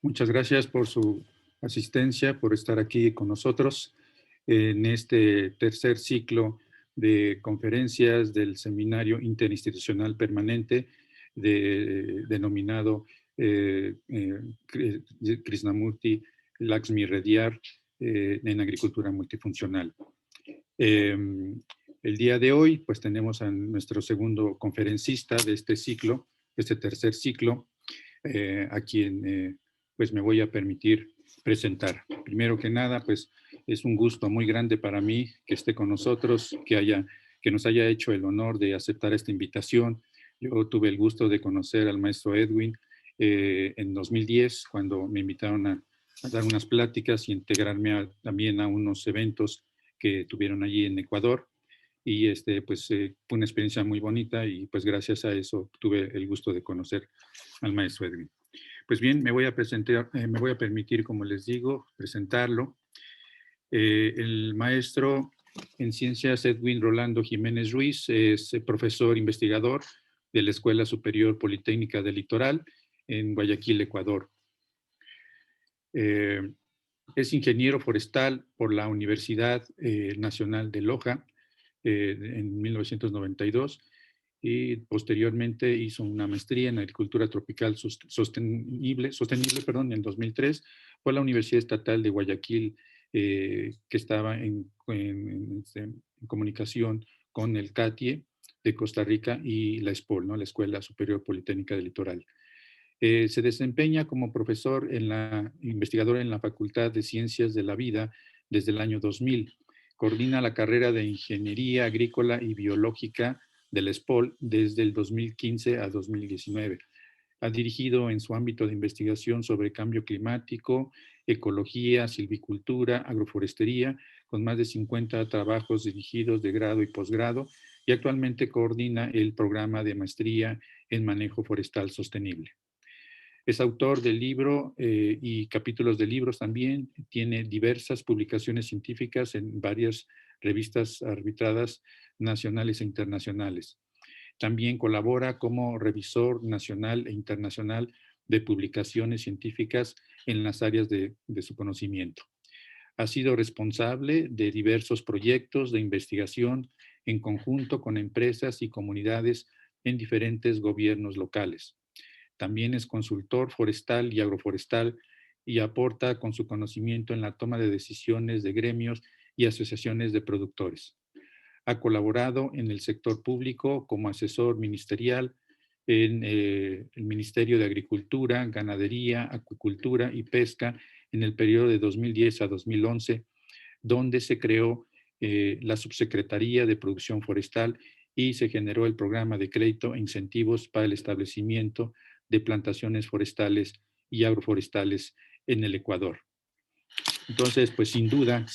Muchas gracias por su asistencia, por estar aquí con nosotros en este tercer ciclo de conferencias del Seminario Interinstitucional Permanente denominado Krishnamurti Lakshmi Reddyar en Agricultura Multifuncional. El día de hoy, pues tenemos a nuestro segundo conferencista de este ciclo, este tercer ciclo, a quien pues me voy a permitir presentar. Primero que nada, pues es un gusto muy grande para mí que esté con nosotros, que nos haya hecho el honor de aceptar esta invitación. Yo tuve el gusto de conocer al maestro Edwin en 2010, cuando me invitaron a dar unas pláticas y integrarme también a unos eventos que tuvieron allí en Ecuador. Y pues fue una experiencia muy bonita y pues gracias a eso tuve el gusto de conocer al maestro Edwin. Pues bien, me voy a permitir, como les digo, presentarlo. El maestro en ciencias Edwin Rolando Jiménez Ruiz es profesor investigador de la Escuela Superior Politécnica del Litoral en Guayaquil, Ecuador. Es ingeniero forestal por la Universidad Nacional de Loja en 1992 y posteriormente hizo una maestría en agricultura tropical sostenible en 2003 por la Universidad Estatal de Guayaquil, que estaba en comunicación con el CATIE de Costa Rica y la ESPOL, ¿no? La Escuela Superior Politécnica del Litoral. Se desempeña como investigador en la Facultad de Ciencias de la Vida desde el año 2000. Coordina la carrera de Ingeniería Agrícola y Biológica del ESPOL desde el 2015 a 2019. Ha dirigido en su ámbito de investigación sobre cambio climático, ecología, silvicultura, agroforestería, con más de 50 trabajos dirigidos de grado y posgrado, y actualmente coordina el programa de maestría en manejo forestal sostenible. Es autor del libro y capítulos de libros también. Tiene diversas publicaciones científicas en varias revistas arbitradas nacionales e internacionales. También colabora como revisor nacional e internacional de publicaciones científicas en las áreas de su conocimiento. Ha sido responsable de diversos proyectos de investigación en conjunto con empresas y comunidades en diferentes gobiernos locales. También es consultor forestal y agroforestal y aporta con su conocimiento en la toma de decisiones de gremios y asociaciones de productores. Ha colaborado en el sector público como asesor ministerial en el Ministerio de Agricultura, Ganadería, Acuicultura y Pesca en el periodo de 2010 a 2011, donde se creó la Subsecretaría de Producción Forestal y se generó el programa de crédito e incentivos para el establecimiento de plantaciones forestales y agroforestales en el Ecuador. Entonces, pues sin duda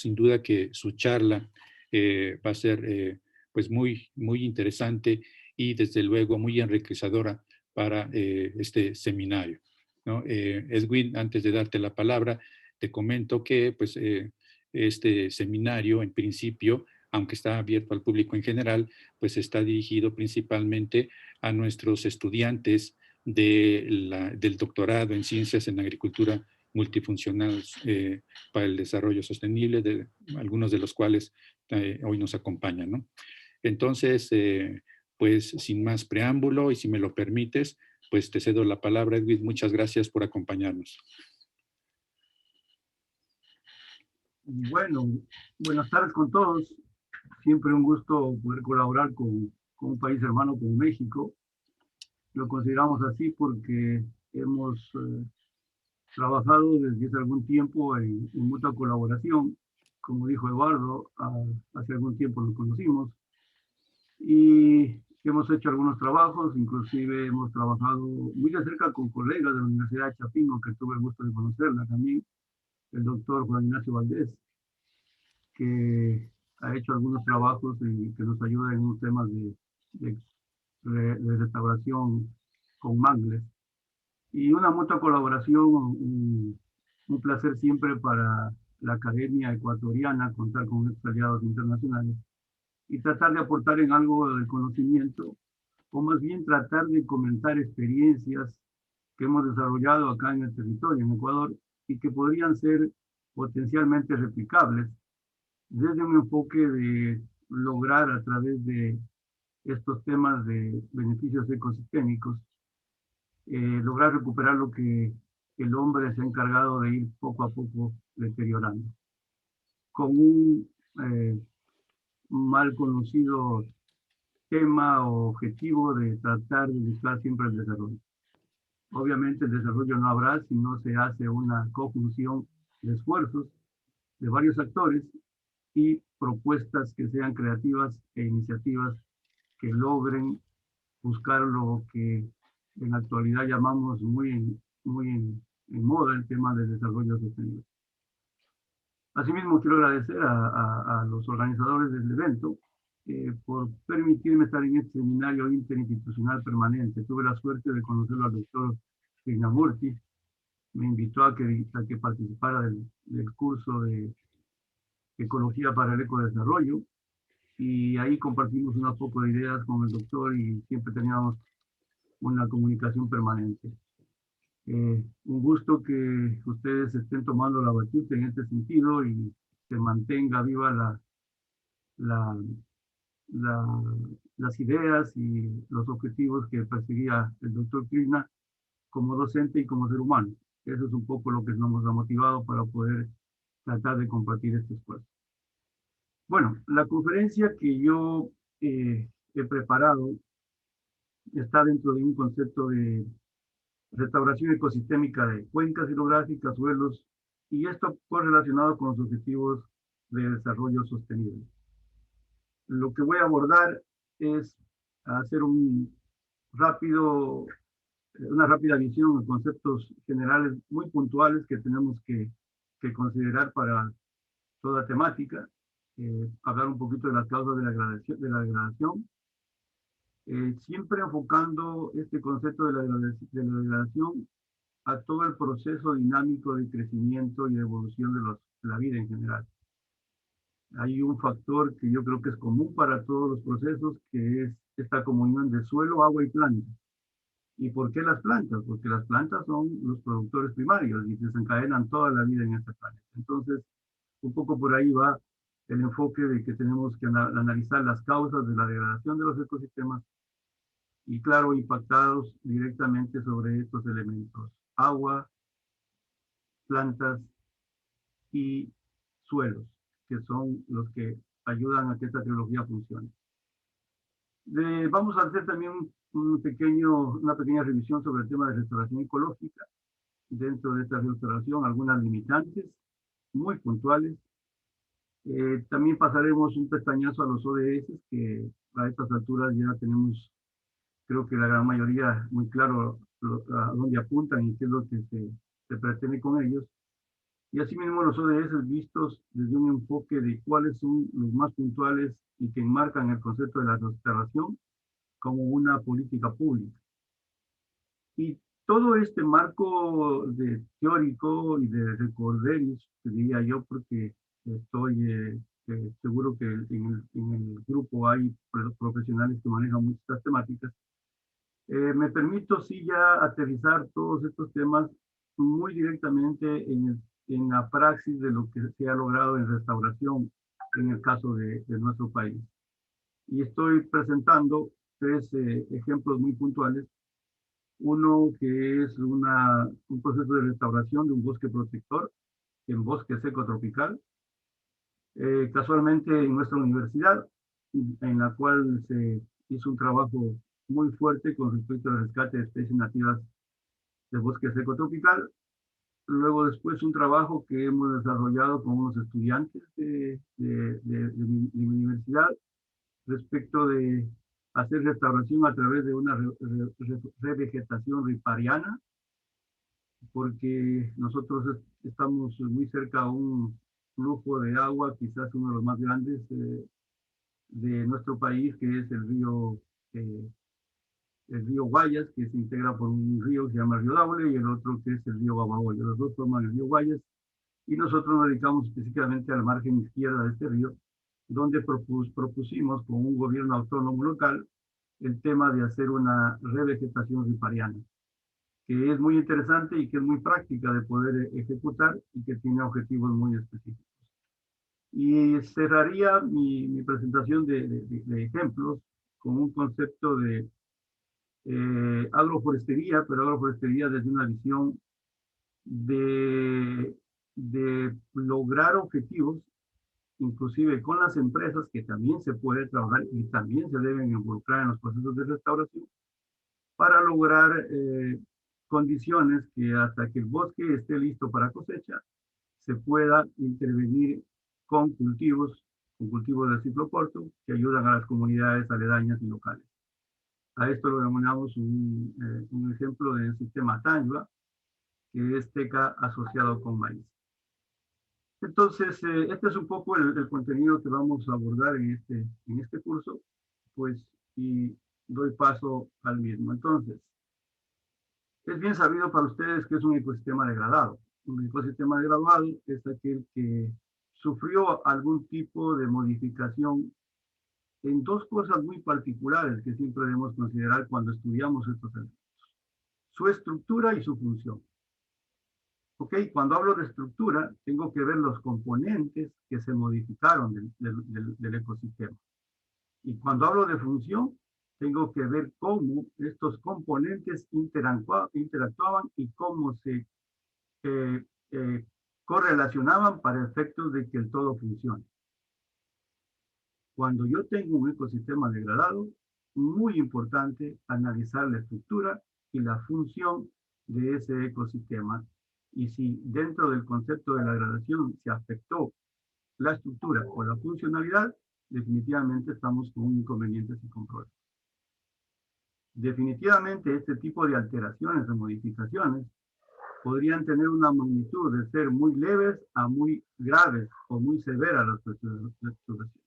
que su charla va a ser pues muy interesante y desde luego muy enriquecedora para este seminario, ¿no? Edwin, antes de darte la palabra, te comento que pues este seminario en principio, aunque está abierto al público en general, pues está dirigido principalmente a nuestros estudiantes del doctorado en Ciencias en Agricultura Multifuncional para el Desarrollo Sostenible, algunos de los cuales hoy nos acompañan, ¿no? Entonces, pues sin más preámbulo y si me lo permites, pues te cedo la palabra, Edwin. Muchas gracias por acompañarnos. Bueno, buenas tardes con todos. Siempre un gusto poder colaborar con un país hermano como México. Lo consideramos así porque hemos trabajado desde hace algún tiempo en mutua colaboración. Como dijo Eduardo, hace algún tiempo nos conocimos y hemos hecho algunos trabajos, inclusive hemos trabajado muy de cerca con colegas de la Universidad de Chapingo, que tuve el gusto de conocerla también, el doctor Juan Ignacio Valdés, que ha hecho algunos trabajos que nos ayudan en unos temas de restauración con mangles. Y una mutua colaboración, un placer siempre para la Academia Ecuatoriana contar con estos aliados internacionales y tratar de aportar en algo del conocimiento, o más bien tratar de comentar experiencias que hemos desarrollado acá en el territorio, en Ecuador, y que podrían ser potencialmente replicables desde un enfoque de lograr a través de estos temas de beneficios ecosistémicos, lograr recuperar lo que el hombre se ha encargado de ir poco a poco deteriorando, con un mal conocido tema o objetivo de tratar de buscar siempre el desarrollo. Obviamente el desarrollo no habrá si no se hace una conjunción de esfuerzos de varios actores y propuestas que sean creativas e iniciativas que logren buscar lo que en la actualidad llamamos muy en moda el tema del desarrollo sostenible. Asimismo, quiero agradecer a los organizadores del evento por permitirme estar en este seminario interinstitucional permanente. Tuve la suerte de conocerlo al doctor Krishnamurti. Me invitó a que participara del curso de Ecología para el Ecodesarrollo, y ahí compartimos unas poco de ideas con el doctor y siempre teníamos una comunicación permanente. Un gusto que ustedes estén tomando la batuta en este sentido y se mantenga viva la, la, las ideas y los objetivos que perseguía el doctor Krishna como docente y como ser humano. Eso es un poco lo que nos ha motivado para poder tratar de compartir este esfuerzo. Bueno, la conferencia que yo he preparado está dentro de un concepto de restauración ecosistémica de cuencas hidrográficas, suelos, y esto correlacionado con los objetivos de desarrollo sostenible. Lo que voy a abordar es hacer una rápida visión de conceptos generales muy puntuales que tenemos que considerar para toda temática, hablar un poquito de las causas de la degradación, siempre enfocando este concepto de la degradación a todo el proceso dinámico de crecimiento y de evolución de la vida en general. Hay un factor que yo creo que es común para todos los procesos, que es esta comunión de suelo, agua y planta. ¿Y por qué las plantas? Porque las plantas son los productores primarios y desencadenan toda la vida en este planeta. Entonces, un poco por ahí va el enfoque de que tenemos que analizar las causas de la degradación de los ecosistemas y, claro, impactados directamente sobre estos elementos: agua, plantas y suelos, que son los que ayudan a que esta trilogía funcione. Vamos a hacer también una pequeña revisión sobre el tema de restauración ecológica. Dentro de esta restauración, algunas limitantes muy puntuales. También pasaremos un pestañazo a los ODS, que a estas alturas ya tenemos, creo que la gran mayoría, muy claro a dónde apuntan y qué es lo que se pretende con ellos. Y asimismo los ODS vistos desde un enfoque de cuáles son los más puntuales y que enmarcan el concepto de la restauración como una política pública. Y todo este marco teórico y de recorderis, diría yo, porque estoy seguro que en el grupo hay profesionales que manejan muchas temáticas, me permito sí ya aterrizar todos estos temas muy directamente en la praxis de lo que se ha logrado en restauración en el caso de nuestro país. Y estoy presentando tres ejemplos muy puntuales. Uno que es un proceso de restauración de un bosque protector en bosque seco tropical, casualmente en nuestra universidad, en la cual se hizo un trabajo muy fuerte con respecto al rescate de especies nativas del bosque seco tropical. Luego después un trabajo que hemos desarrollado con unos estudiantes de mi universidad respecto de hacer restauración a través de una revegetación ripariana, porque nosotros estamos muy cerca a un flujo de agua, quizás uno de los más grandes de nuestro país, que es el río Guayas, que se integra por un río que se llama el río Daule, y el otro que es el río Babahoyo. Los dos forman el río Guayas, y nosotros nos dedicamos específicamente a la margen izquierda de este río, donde propusimos con un gobierno autónomo local el tema de hacer una revegetación ripariana, que es muy interesante y que es muy práctica de poder ejecutar y que tiene objetivos muy específicos. Y cerraría mi presentación de ejemplos con un concepto de agroforestería, pero agroforestería desde una visión de lograr objetivos, inclusive con las empresas, que también se puede trabajar y también se deben involucrar en los procesos de restauración, para lograr condiciones que hasta que el bosque esté listo para cosecha, se pueda intervenir con cultivos de ciclo corto, que ayudan a las comunidades aledañas y locales. A esto lo denominamos un ejemplo del sistema Tangua, que es teca asociado con maíz. Entonces, este es un poco el contenido que vamos a abordar en este curso, pues, y doy paso al mismo. Entonces, es bien sabido para ustedes que es un ecosistema degradado. Un ecosistema degradado es aquel que sufrió algún tipo de modificación en dos cosas muy particulares que siempre debemos considerar cuando estudiamos estos elementos: su estructura y su función. Ok, cuando hablo de estructura, tengo que ver los componentes que se modificaron del ecosistema. Y cuando hablo de función, tengo que ver cómo estos componentes interactuaban y cómo se eh, eh, correlacionaban para efectos de que el todo funcione. Cuando yo tengo un ecosistema degradado, muy importante analizar la estructura y la función de ese ecosistema. Y si dentro del concepto de la degradación se afectó la estructura o la funcionalidad, definitivamente estamos con un inconveniente sin control. Definitivamente este tipo de alteraciones o modificaciones podrían tener una magnitud de ser muy leves a muy graves o muy severas las perturbaciones.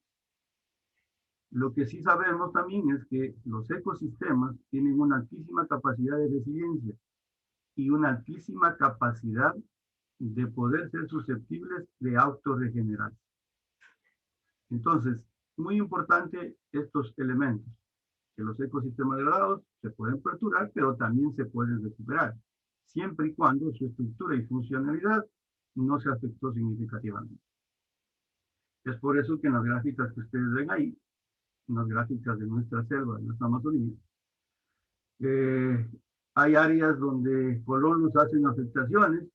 Lo que sí sabemos también es que los ecosistemas tienen una altísima capacidad de resiliencia y una altísima capacidad de poder ser susceptibles de autorregenerarse. Entonces, muy importante estos elementos, que los ecosistemas degradados se pueden perturbar, pero también se pueden recuperar, siempre y cuando su estructura y funcionalidad no se afectó significativamente. Es por eso que en las gráficas que ustedes ven ahí, en las gráficas de nuestra selva, de nuestra Amazonía, hay áreas donde colonos hacen afectaciones.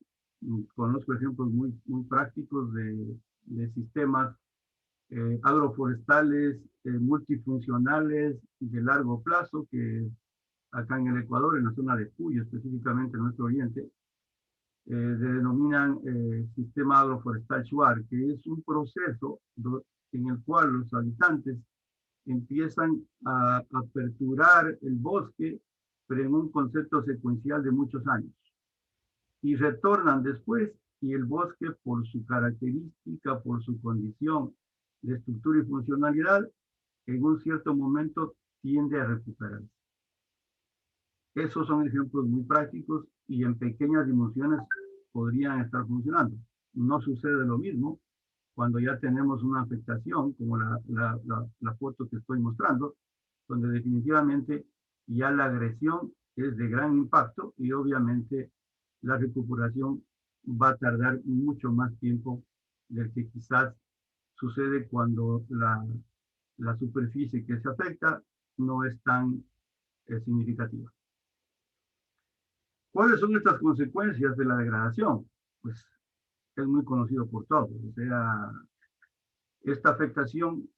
Conozco ejemplos muy prácticos de sistemas agroforestales multifuncionales de largo plazo que acá en el Ecuador, en la zona de Cuyo, específicamente en nuestro oriente, se denominan sistema agroforestal Shuar, que es un proceso en el cual los habitantes empiezan a aperturar el bosque, pero en un concepto secuencial de muchos años. Y retornan después y el bosque, por su característica, por su condición de estructura y funcionalidad, en un cierto momento tiende a recuperarse. Esos son ejemplos muy prácticos y en pequeñas dimensiones podrían estar funcionando. No sucede lo mismo cuando ya tenemos una afectación, como la foto que estoy mostrando, donde definitivamente ya la agresión es de gran impacto y obviamente la recuperación va a tardar mucho más tiempo del que quizás sucede cuando la superficie que se afecta no es tan significativa. ¿Cuáles son estas consecuencias de la degradación? Pues es muy conocido por todos. O sea, esta afectación,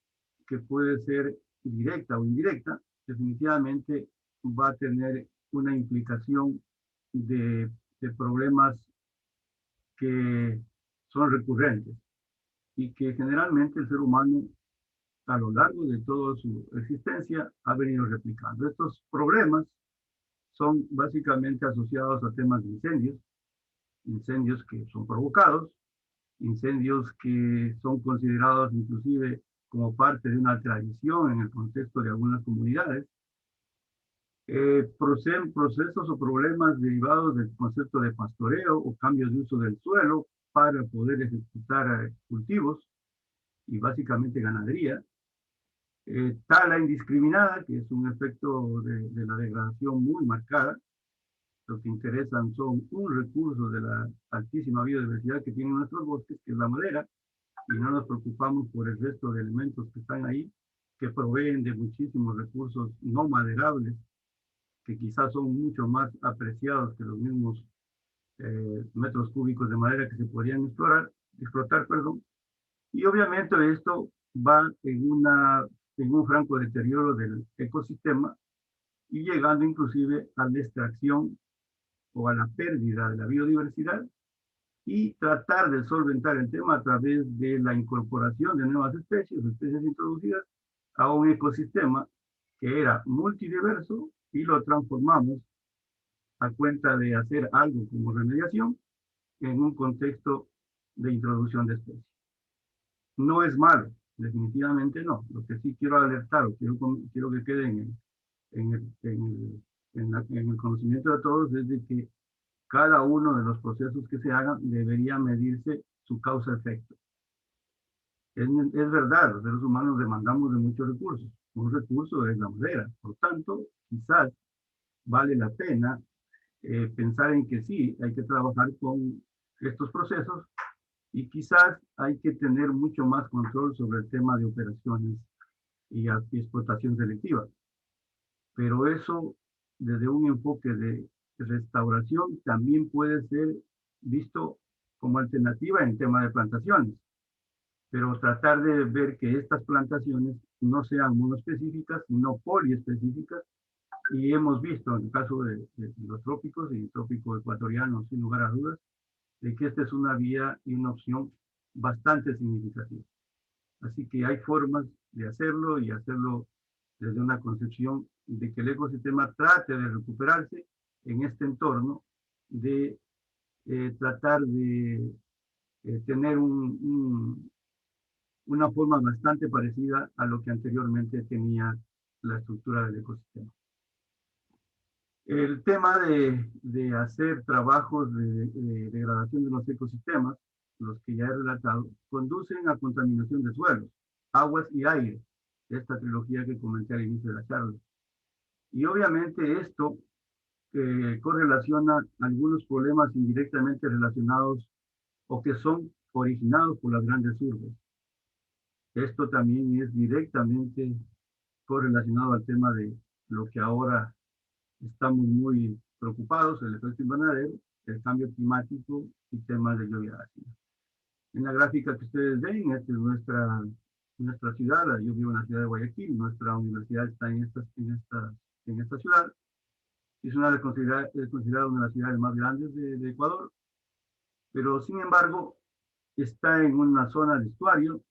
que puede ser directa o indirecta, definitivamente va a tener una implicación de problemas que son recurrentes y que generalmente el ser humano a lo largo de toda su existencia ha venido replicando. Estos problemas son básicamente asociados a temas de incendios que son provocados, incendios que son considerados inclusive como parte de una tradición en el contexto de algunas comunidades, procesos o problemas derivados del concepto de pastoreo o cambios de uso del suelo para poder ejecutar cultivos y básicamente ganadería, Tala indiscriminada, que es un efecto de la degradación muy marcada. Lo que interesan son un recurso de la altísima biodiversidad que tienen nuestros bosques, que es la madera, y no nos preocupamos por el resto de elementos que están ahí, que proveen de muchísimos recursos no maderables, que quizás son mucho más apreciados que los mismos metros cúbicos de madera que se podrían explotar, perdón. Y obviamente esto va en un franco deterioro del ecosistema y llegando inclusive a la extracción o a la pérdida de la biodiversidad, y tratar de solventar el tema a través de la incorporación de nuevas especies introducidas a un ecosistema que era multidiverso y lo transformamos a cuenta de hacer algo como remediación en un contexto de introducción de especies. No es malo, definitivamente no. Lo que sí quiero alertar, o quiero que quede en el conocimiento de todos, es de que cada uno de los procesos que se hagan debería medirse su causa-efecto. Es verdad, los seres humanos demandamos de muchos recursos. Un recurso es la madera. Por tanto, quizás vale la pena pensar en que sí, hay que trabajar con estos procesos y quizás hay que tener mucho más control sobre el tema de operaciones y explotación selectiva. Pero eso, desde un enfoque de restauración, también puede ser visto como alternativa en tema de plantaciones. Pero tratar de ver que estas plantaciones no sean monoespecíficas, sino poliespecíficas. Y hemos visto en el caso de los trópicos y el trópico ecuatoriano, sin lugar a dudas, de que esta es una vía y una opción bastante significativa. Así que hay formas de hacerlo y hacerlo desde una concepción de que el ecosistema trate de recuperarse en este entorno, de tratar de tener una forma bastante parecida a lo que anteriormente tenía la estructura del ecosistema. El tema de hacer trabajos de degradación de los ecosistemas, los que ya he relatado, conducen a contaminación de suelos, aguas y aire, esta trilogía que comenté al inicio de la charla. Y obviamente esto correlaciona algunos problemas indirectamente relacionados o que son originados por las grandes urbes. Esto también es directamente correlacionado al tema de lo que ahora estamos muy preocupados, el efecto invernadero, el cambio climático y temas de lluvia ácida. En la gráfica que ustedes ven, esta es nuestra ciudad, yo vivo en la ciudad de Guayaquil, nuestra universidad está en esta ciudad, es considerada una de las ciudades más grandes de Ecuador, pero sin embargo está en una zona de estuario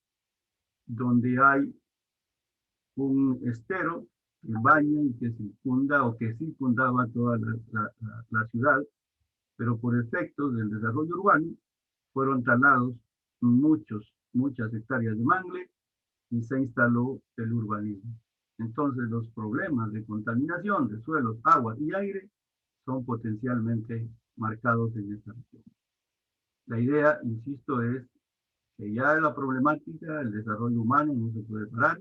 donde hay un estero que baña y que circunda o que circundaba toda la ciudad, pero por efectos del desarrollo urbano fueron talados muchas hectáreas de mangle y se instaló el urbanismo. Entonces los problemas de contaminación de suelos, agua y aire son potencialmente marcados en esta región. La idea, insisto, es que ya la problemática, el desarrollo humano no se puede parar,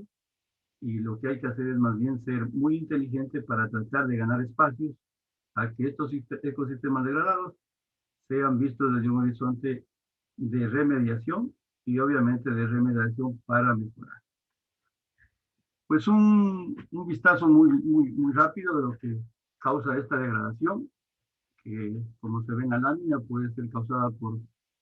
y lo que hay que hacer es más bien ser muy inteligente para tratar de ganar espacios a que estos ecosistemas degradados sean vistos desde un horizonte de remediación y obviamente de remediación para mejorar. Pues un vistazo muy rápido de lo que causa esta degradación, que como se ve en la lámina puede ser causada por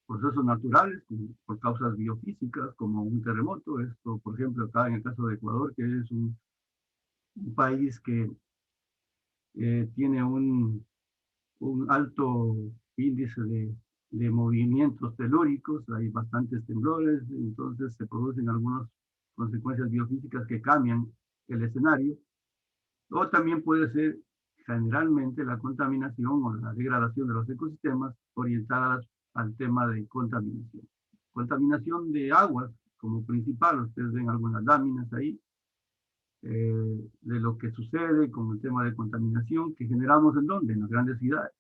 procesos naturales, por causas biofísicas como un terremoto. Esto, por ejemplo, acá en el caso de Ecuador, que es un país que tiene un alto índice de movimientos telúricos, hay bastantes temblores, entonces se producen algunas consecuencias biofísicas que cambian el escenario. O también puede ser generalmente la contaminación o la degradación de los ecosistemas orientadas al tema de contaminación. Contaminación de aguas como principal, ustedes ven algunas láminas ahí, de lo que sucede con el tema de contaminación que generamos en ¿dónde? En las grandes ciudades.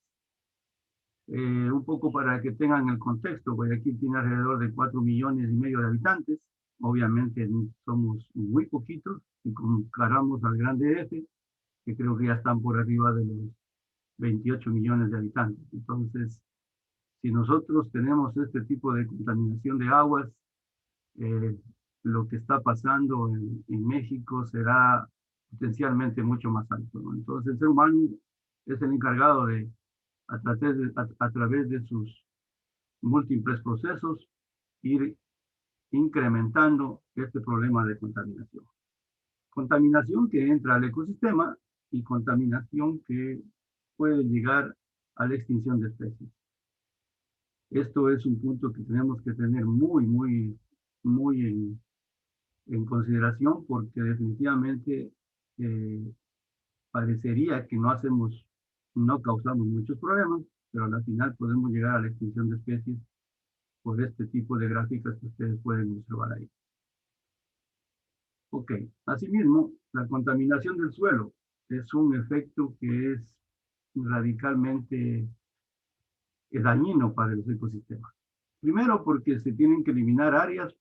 Un poco para que tengan el contexto, Guayaquil tiene alrededor de 4,5 millones de habitantes, obviamente somos muy poquitos, Si comparamos al Gran DF, que creo que ya están por arriba de los 28 millones de habitantes. Entonces, si nosotros tenemos este tipo de contaminación de aguas, eh, lo que está pasando en México será potencialmente mucho más alto, ¿no? Entonces, el ser humano es el encargado de, a través de sus múltiples procesos, ir incrementando este problema de contaminación. Contaminación que entra al ecosistema y contaminación que puede llegar a la extinción de especies. Esto es un punto que tenemos que tener muy en consideración porque definitivamente eh, parecería que no causamos muchos problemas, pero al final podemos llegar a la extinción de especies por este tipo de gráficas que ustedes pueden observar ahí. Ok, asimismo, la contaminación del suelo es un efecto que es radicalmente dañino para los ecosistemas. Primero, porque se tienen que eliminar áreas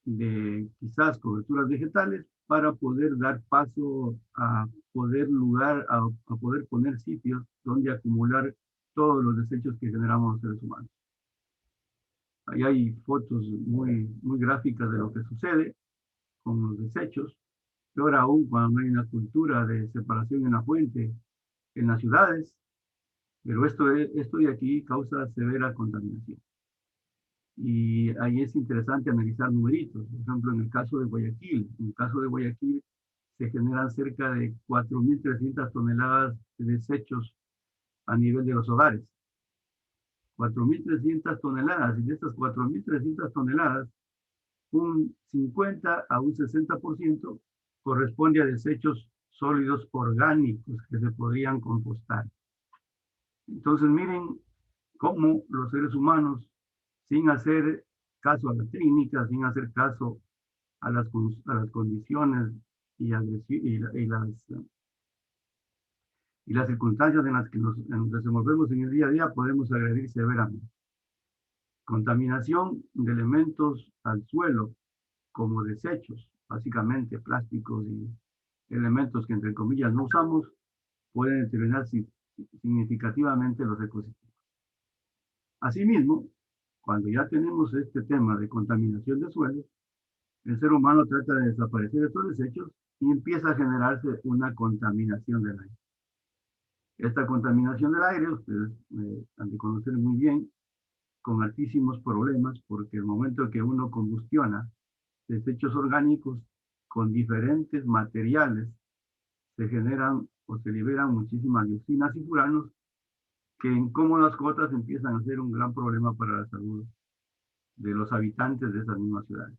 de quizás coberturas vegetales para poder dar paso a poder poner sitios donde acumular todos los desechos que generamos los seres humanos. Ahí hay fotos muy gráficas de lo que sucede con los desechos. Peor aún cuando hay una cultura de separación en la fuente en las ciudades, pero esto de aquí causa severa contaminación. Y ahí es interesante analizar numeritos. Por ejemplo, en el caso de Guayaquil se generan cerca de 4.300 toneladas de desechos a nivel de los hogares. 4.300 toneladas, y de estas 4.300 toneladas, un 50 a un 60% corresponde a desechos sólidos orgánicos que se podrían compostar. Entonces, miren cómo los seres humanos, sin hacer caso a la técnica, sin hacer caso a las condiciones y las circunstancias en las que nos desenvolvemos en el día a día, podemos agredir severamente. Contaminación de elementos al suelo, como desechos, básicamente plásticos y elementos que entre comillas no usamos, pueden deteriorar significativamente los ecosistemas. Asimismo, cuando ya tenemos este tema de contaminación de suelos, el ser humano trata de desaparecer estos desechos y empieza a generarse una contaminación del aire. Esta contaminación del aire, ustedes han de conocer muy bien, con altísimos problemas, porque el momento que uno combustiona desechos orgánicos con diferentes materiales, se generan o se liberan muchísimas dioxinas y furanos que en cómodas cuotas empiezan a ser un gran problema para la salud de los habitantes de esas mismas ciudades.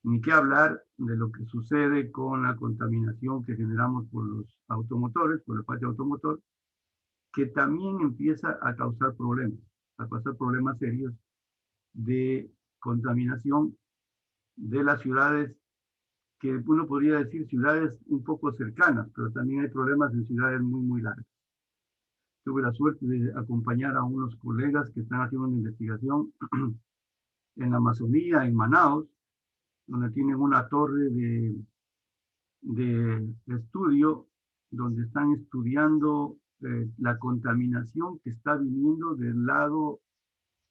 Ni qué hablar de lo que sucede con la contaminación que generamos por los automotores, por el patio automotor, que también empieza a causar problemas serios de contaminación de las ciudades, que uno podría decir ciudades un poco cercanas, pero también hay problemas en ciudades muy largas. Tuve la suerte de acompañar a unos colegas que están haciendo una investigación en la Amazonía, en Manaos, donde tienen una torre de estudio, donde están estudiando la contaminación que está viniendo del lado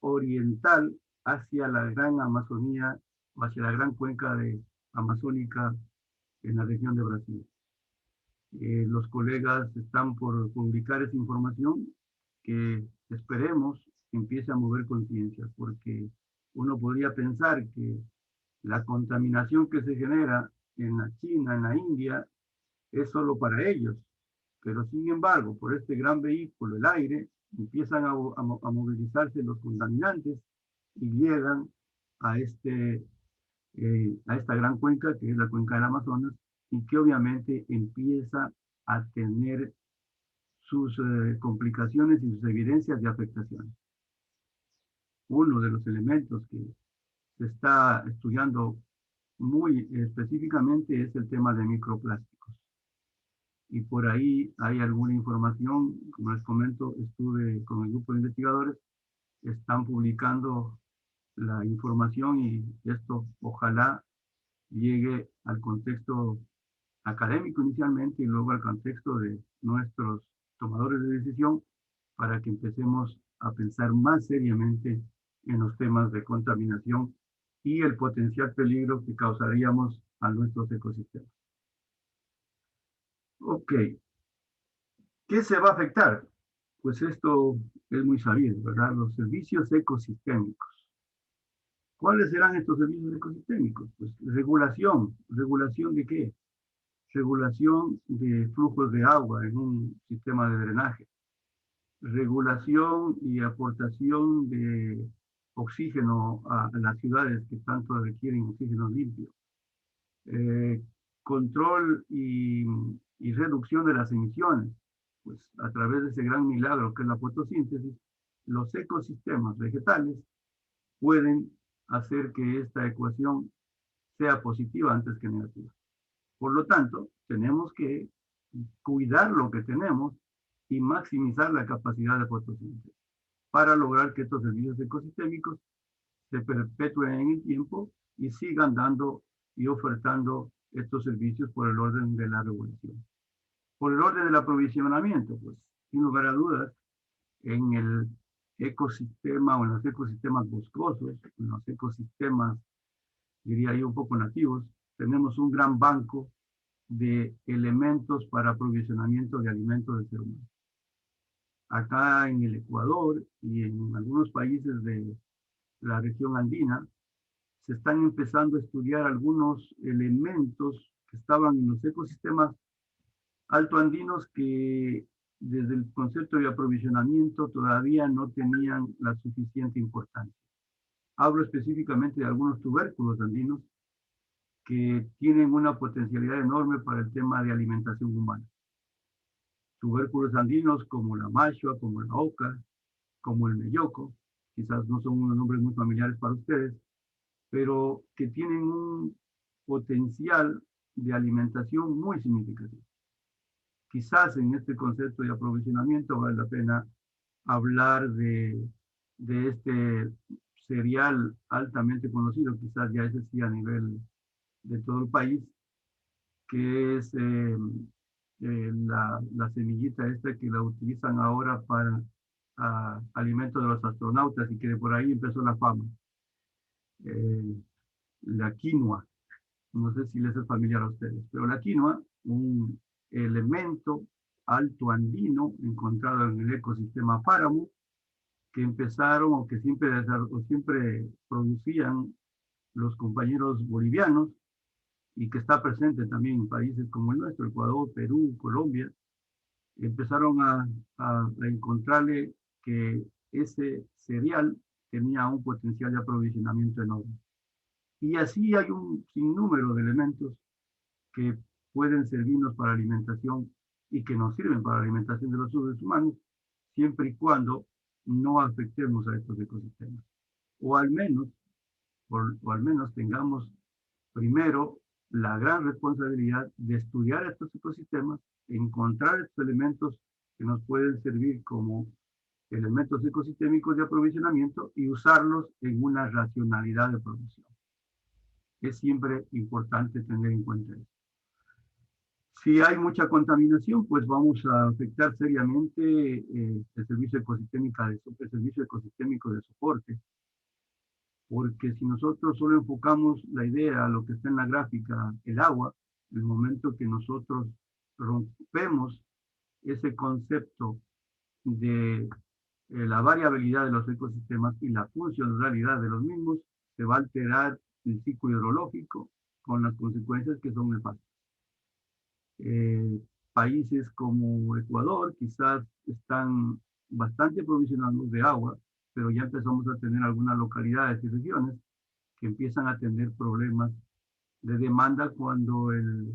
oriental hacia la gran Amazonía, hacia la gran cuenca amazónica en la región de Brasil. Los colegas están por publicar esa información que esperemos empiece a mover conciencias, porque uno podría pensar que la contaminación que se genera en la China, en la India, es solo para ellos, pero sin embargo, por este gran vehículo, el aire, empiezan a movilizarse los contaminantes y llegan a esta gran cuenca, que es la cuenca del Amazonas, y que obviamente empieza a tener sus complicaciones y sus evidencias de afectación. Uno de los elementos que se está estudiando muy específicamente es el tema de microplásticos. Y por ahí hay alguna información, como les comento, estuve con el grupo de investigadores, están publicando la información y esto ojalá llegue al contexto académico inicialmente y luego al contexto de nuestros tomadores de decisión para que empecemos a pensar más seriamente en los temas de contaminación y el potencial peligro que causaríamos a nuestros ecosistemas. Ok, ¿qué se va a afectar? Pues esto es muy sabido, ¿verdad? Los servicios ecosistémicos. ¿Cuáles serán estos servicios ecosistémicos? Pues regulación. ¿Regulación de qué? Regulación de flujos de agua en un sistema de drenaje. Regulación y aportación de oxígeno a las ciudades que tanto requieren oxígeno limpio. Control y reducción de las emisiones. Pues a través de ese gran milagro que es la fotosíntesis, los ecosistemas vegetales pueden hacer que esta ecuación sea positiva antes que negativa. Por lo tanto, tenemos que cuidar lo que tenemos y maximizar la capacidad de fotosíntesis para lograr que estos servicios ecosistémicos se perpetúen en el tiempo y sigan dando y ofertando estos servicios por el orden de la regulación. Por el orden del aprovisionamiento, pues, sin lugar a dudas, en el ecosistema o en los ecosistemas boscosos, en los ecosistemas, diría yo, un poco nativos, tenemos un gran banco de elementos para aprovisionamiento de alimentos del ser humano. Acá en el Ecuador y en algunos países de la región andina, se están empezando a estudiar algunos elementos que estaban en los ecosistemas altoandinos que desde el concepto de aprovisionamiento todavía no tenían la suficiente importancia. Hablo específicamente de algunos tubérculos andinos que tienen una potencialidad enorme para el tema de alimentación humana. Tubérculos andinos como la mashua, como la oca, como el melloco, quizás no son unos nombres muy familiares para ustedes, pero que tienen un potencial de alimentación muy significativo. Quizás en este concepto de aprovisionamiento vale la pena hablar de este cereal altamente conocido, quizás ya ese sí a nivel de todo el país, que es la semillita esta que la utilizan ahora para alimento de los astronautas y que de por ahí empezó la fama. La quinoa, no sé si les es familiar a ustedes, pero la quinoa, un elemento alto andino encontrado en el ecosistema páramo, que empezaron o que siempre producían los compañeros bolivianos y que está presente también en países como el nuestro, Ecuador, Perú, Colombia, empezaron a encontrarle que ese cereal tenía un potencial de aprovisionamiento enorme. Y así hay un sinnúmero de elementos que pueden servirnos para alimentación y que nos sirven para la alimentación de los seres humanos, siempre y cuando no afectemos a estos ecosistemas. O al menos tengamos primero la gran responsabilidad de estudiar estos ecosistemas, encontrar estos elementos que nos pueden servir como elementos ecosistémicos de aprovisionamiento y usarlos en una racionalidad de producción. Es siempre importante tener en cuenta eso. Si hay mucha contaminación, pues vamos a afectar seriamente el servicio ecosistémico de soporte, porque si nosotros solo enfocamos la idea a lo que está en la gráfica, el agua, el momento que nosotros rompemos ese concepto de la variabilidad de los ecosistemas y la funcionalidad de los mismos, se va a alterar el ciclo hidrológico con las consecuencias que son nefastas. Países como Ecuador quizás están bastante provisionados de agua, pero ya empezamos a tener algunas localidades y regiones que empiezan a tener problemas de demanda cuando el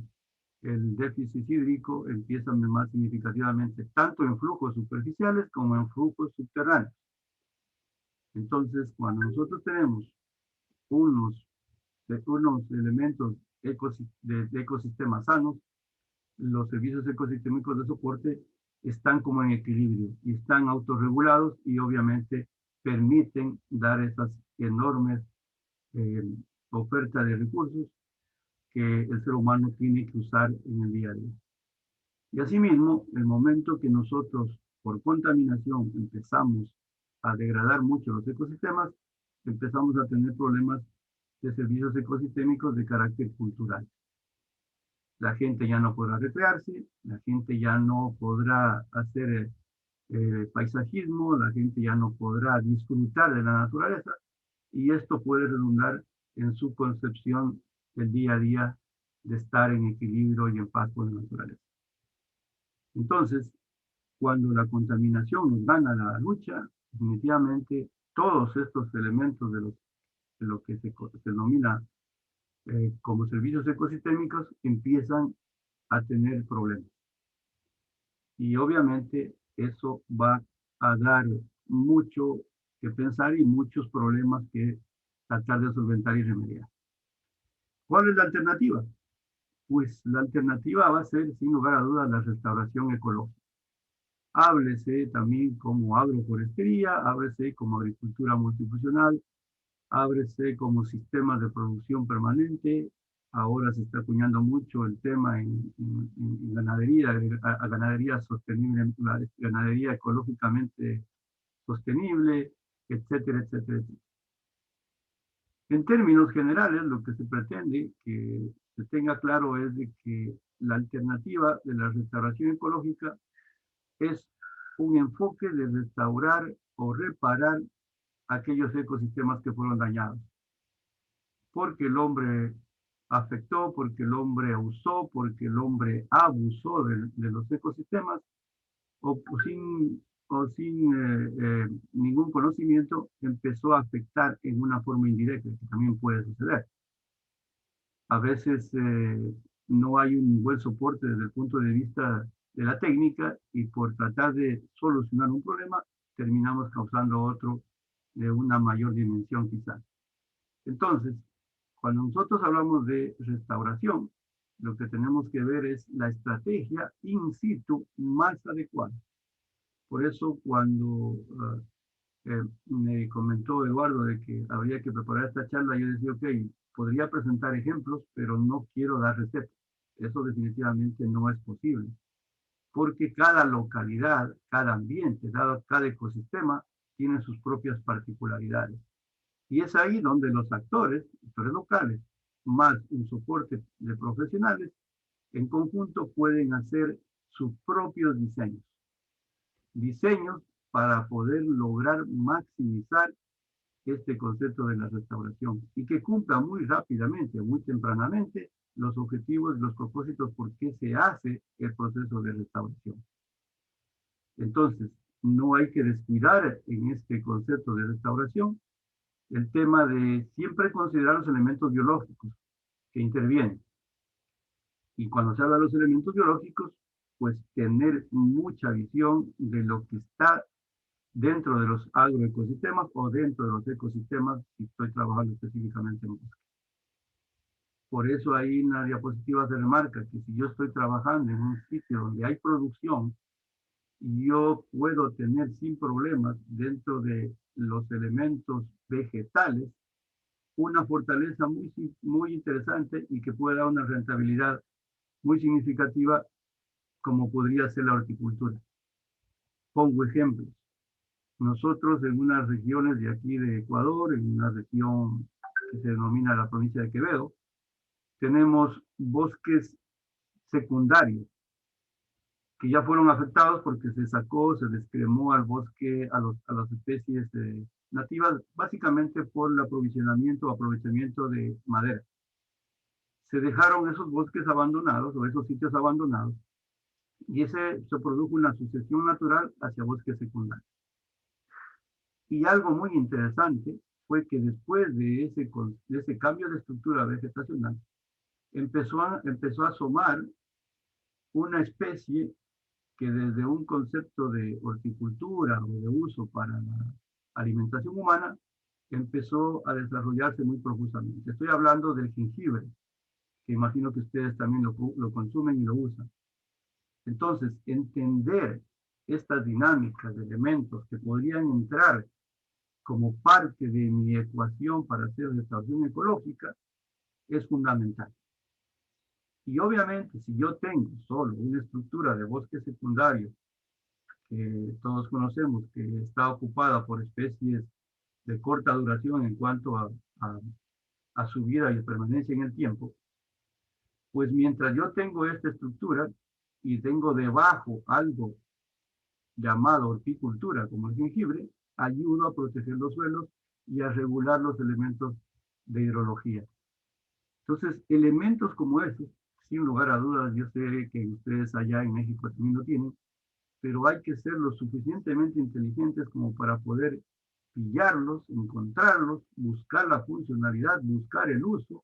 déficit hídrico empieza a mermar significativamente, tanto en flujos superficiales como en flujos subterráneos. Entonces, cuando nosotros tenemos unos elementos de ecosistemas sanos, los servicios ecosistémicos de soporte están como en equilibrio y están autorregulados y obviamente permiten dar esas enormes ofertas de recursos que el ser humano tiene que usar en el día a día. Y asimismo, el momento que nosotros, por contaminación, empezamos a degradar mucho los ecosistemas, empezamos a tener problemas de servicios ecosistémicos de carácter cultural. La gente ya no podrá recrearse, la gente ya no podrá hacer paisajismo, la gente ya no podrá disfrutar de la naturaleza, y esto puede redundar en su concepción del día a día de estar en equilibrio y en paz con la naturaleza. Entonces, cuando la contaminación nos gana la lucha, definitivamente todos estos elementos de lo que se denomina como servicios ecosistémicos empiezan a tener problemas. Y obviamente eso va a dar mucho que pensar y muchos problemas que tratar de solventar y remediar. ¿Cuál es la alternativa? Pues la alternativa va a ser, sin lugar a dudas, la restauración ecológica. Háblese también como agroforestería, háblese como agricultura multifuncional, háblese como sistemas de producción permanente. Ahora se está acuñando mucho el tema en ganadería, a ganadería sostenible, ganadería ecológicamente sostenible, etcétera, etcétera, etcétera. En términos generales, lo que se pretende que se tenga claro es de que la alternativa de la restauración ecológica es un enfoque de restaurar o reparar aquellos ecosistemas que fueron dañados. Porque el hombre afectó, porque el hombre usó, porque el hombre abusó de los ecosistemas, o sin ningún conocimiento, empezó a afectar en una forma indirecta, que también puede suceder. A veces no hay un buen soporte desde el punto de vista de la técnica, y por tratar de solucionar un problema, terminamos causando otro de una mayor dimensión quizás. Entonces, cuando nosotros hablamos de restauración, lo que tenemos que ver es la estrategia in situ más adecuada. Por eso cuando me comentó Eduardo de que habría que preparar esta charla, yo decía, ok, podría presentar ejemplos, pero no quiero dar recetas. Eso definitivamente no es posible, porque cada localidad, cada ambiente, cada ecosistema tiene sus propias particularidades. Y es ahí donde los actores locales, más un soporte de profesionales, en conjunto pueden hacer sus propios diseños. Diseños para poder lograr maximizar este concepto de la restauración y que cumpla muy rápidamente, muy tempranamente, los objetivos, los propósitos por qué se hace el proceso de restauración. Entonces, no hay que descuidar en este concepto de restauración el tema de siempre considerar los elementos biológicos que intervienen. Y cuando se habla de los elementos biológicos, pues tener mucha visión de lo que está dentro de los agroecosistemas o dentro de los ecosistemas, si estoy trabajando específicamente en bosque. Por eso ahí en la diapositiva se remarca que si yo estoy trabajando en un sitio donde hay producción, yo puedo tener sin problemas dentro de los elementos vegetales una fortaleza muy interesante y que puede dar una rentabilidad muy significativa, como podría ser la horticultura. Pongo ejemplos. Nosotros en unas regiones de aquí de Ecuador, en una región que se denomina la provincia de Quevedo, tenemos bosques secundarios que ya fueron afectados porque se sacó, se descremó al bosque, a las especies nativas, básicamente por el aprovisionamiento o aprovechamiento de madera. Se dejaron esos bosques abandonados o esos sitios abandonados y se produjo una sucesión natural hacia bosques secundarios. Y algo muy interesante fue que después de ese cambio de estructura vegetacional, empezó a asomar una especie que desde un concepto de horticultura o de uso para la alimentación humana, empezó a desarrollarse muy profusamente. Estoy hablando del jengibre, que imagino que ustedes también lo consumen y lo usan. Entonces, entender estas dinámicas de elementos que podrían entrar como parte de mi ecuación para hacer restauración ecológica es fundamental. Y obviamente, si yo tengo solo una estructura de bosque secundario, que todos conocemos, que está ocupada por especies de corta duración en cuanto a, a su vida y permanencia en el tiempo, pues mientras yo tengo esta estructura y tengo debajo algo llamado horticultura, como el jengibre, ayuda a proteger los suelos y a regular los elementos de hidrología. Entonces, elementos como esos, sin lugar a dudas, yo sé que ustedes allá en México también lo tienen, pero hay que ser lo suficientemente inteligentes como para poder pillarlos, encontrarlos, buscar la funcionalidad, buscar el uso,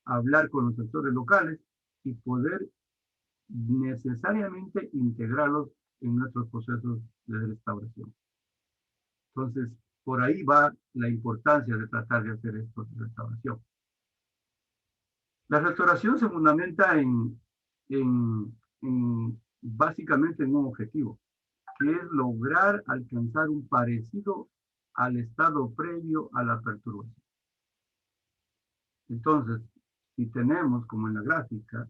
hablar con los actores locales y poder necesariamente integrarlos en nuestros procesos de restauración. Entonces, por ahí va la importancia de tratar de hacer esto de restauración. La restauración se fundamenta básicamente en un objetivo, que es lograr alcanzar un parecido al estado previo a la perturbación. Entonces, si tenemos, como en la gráfica,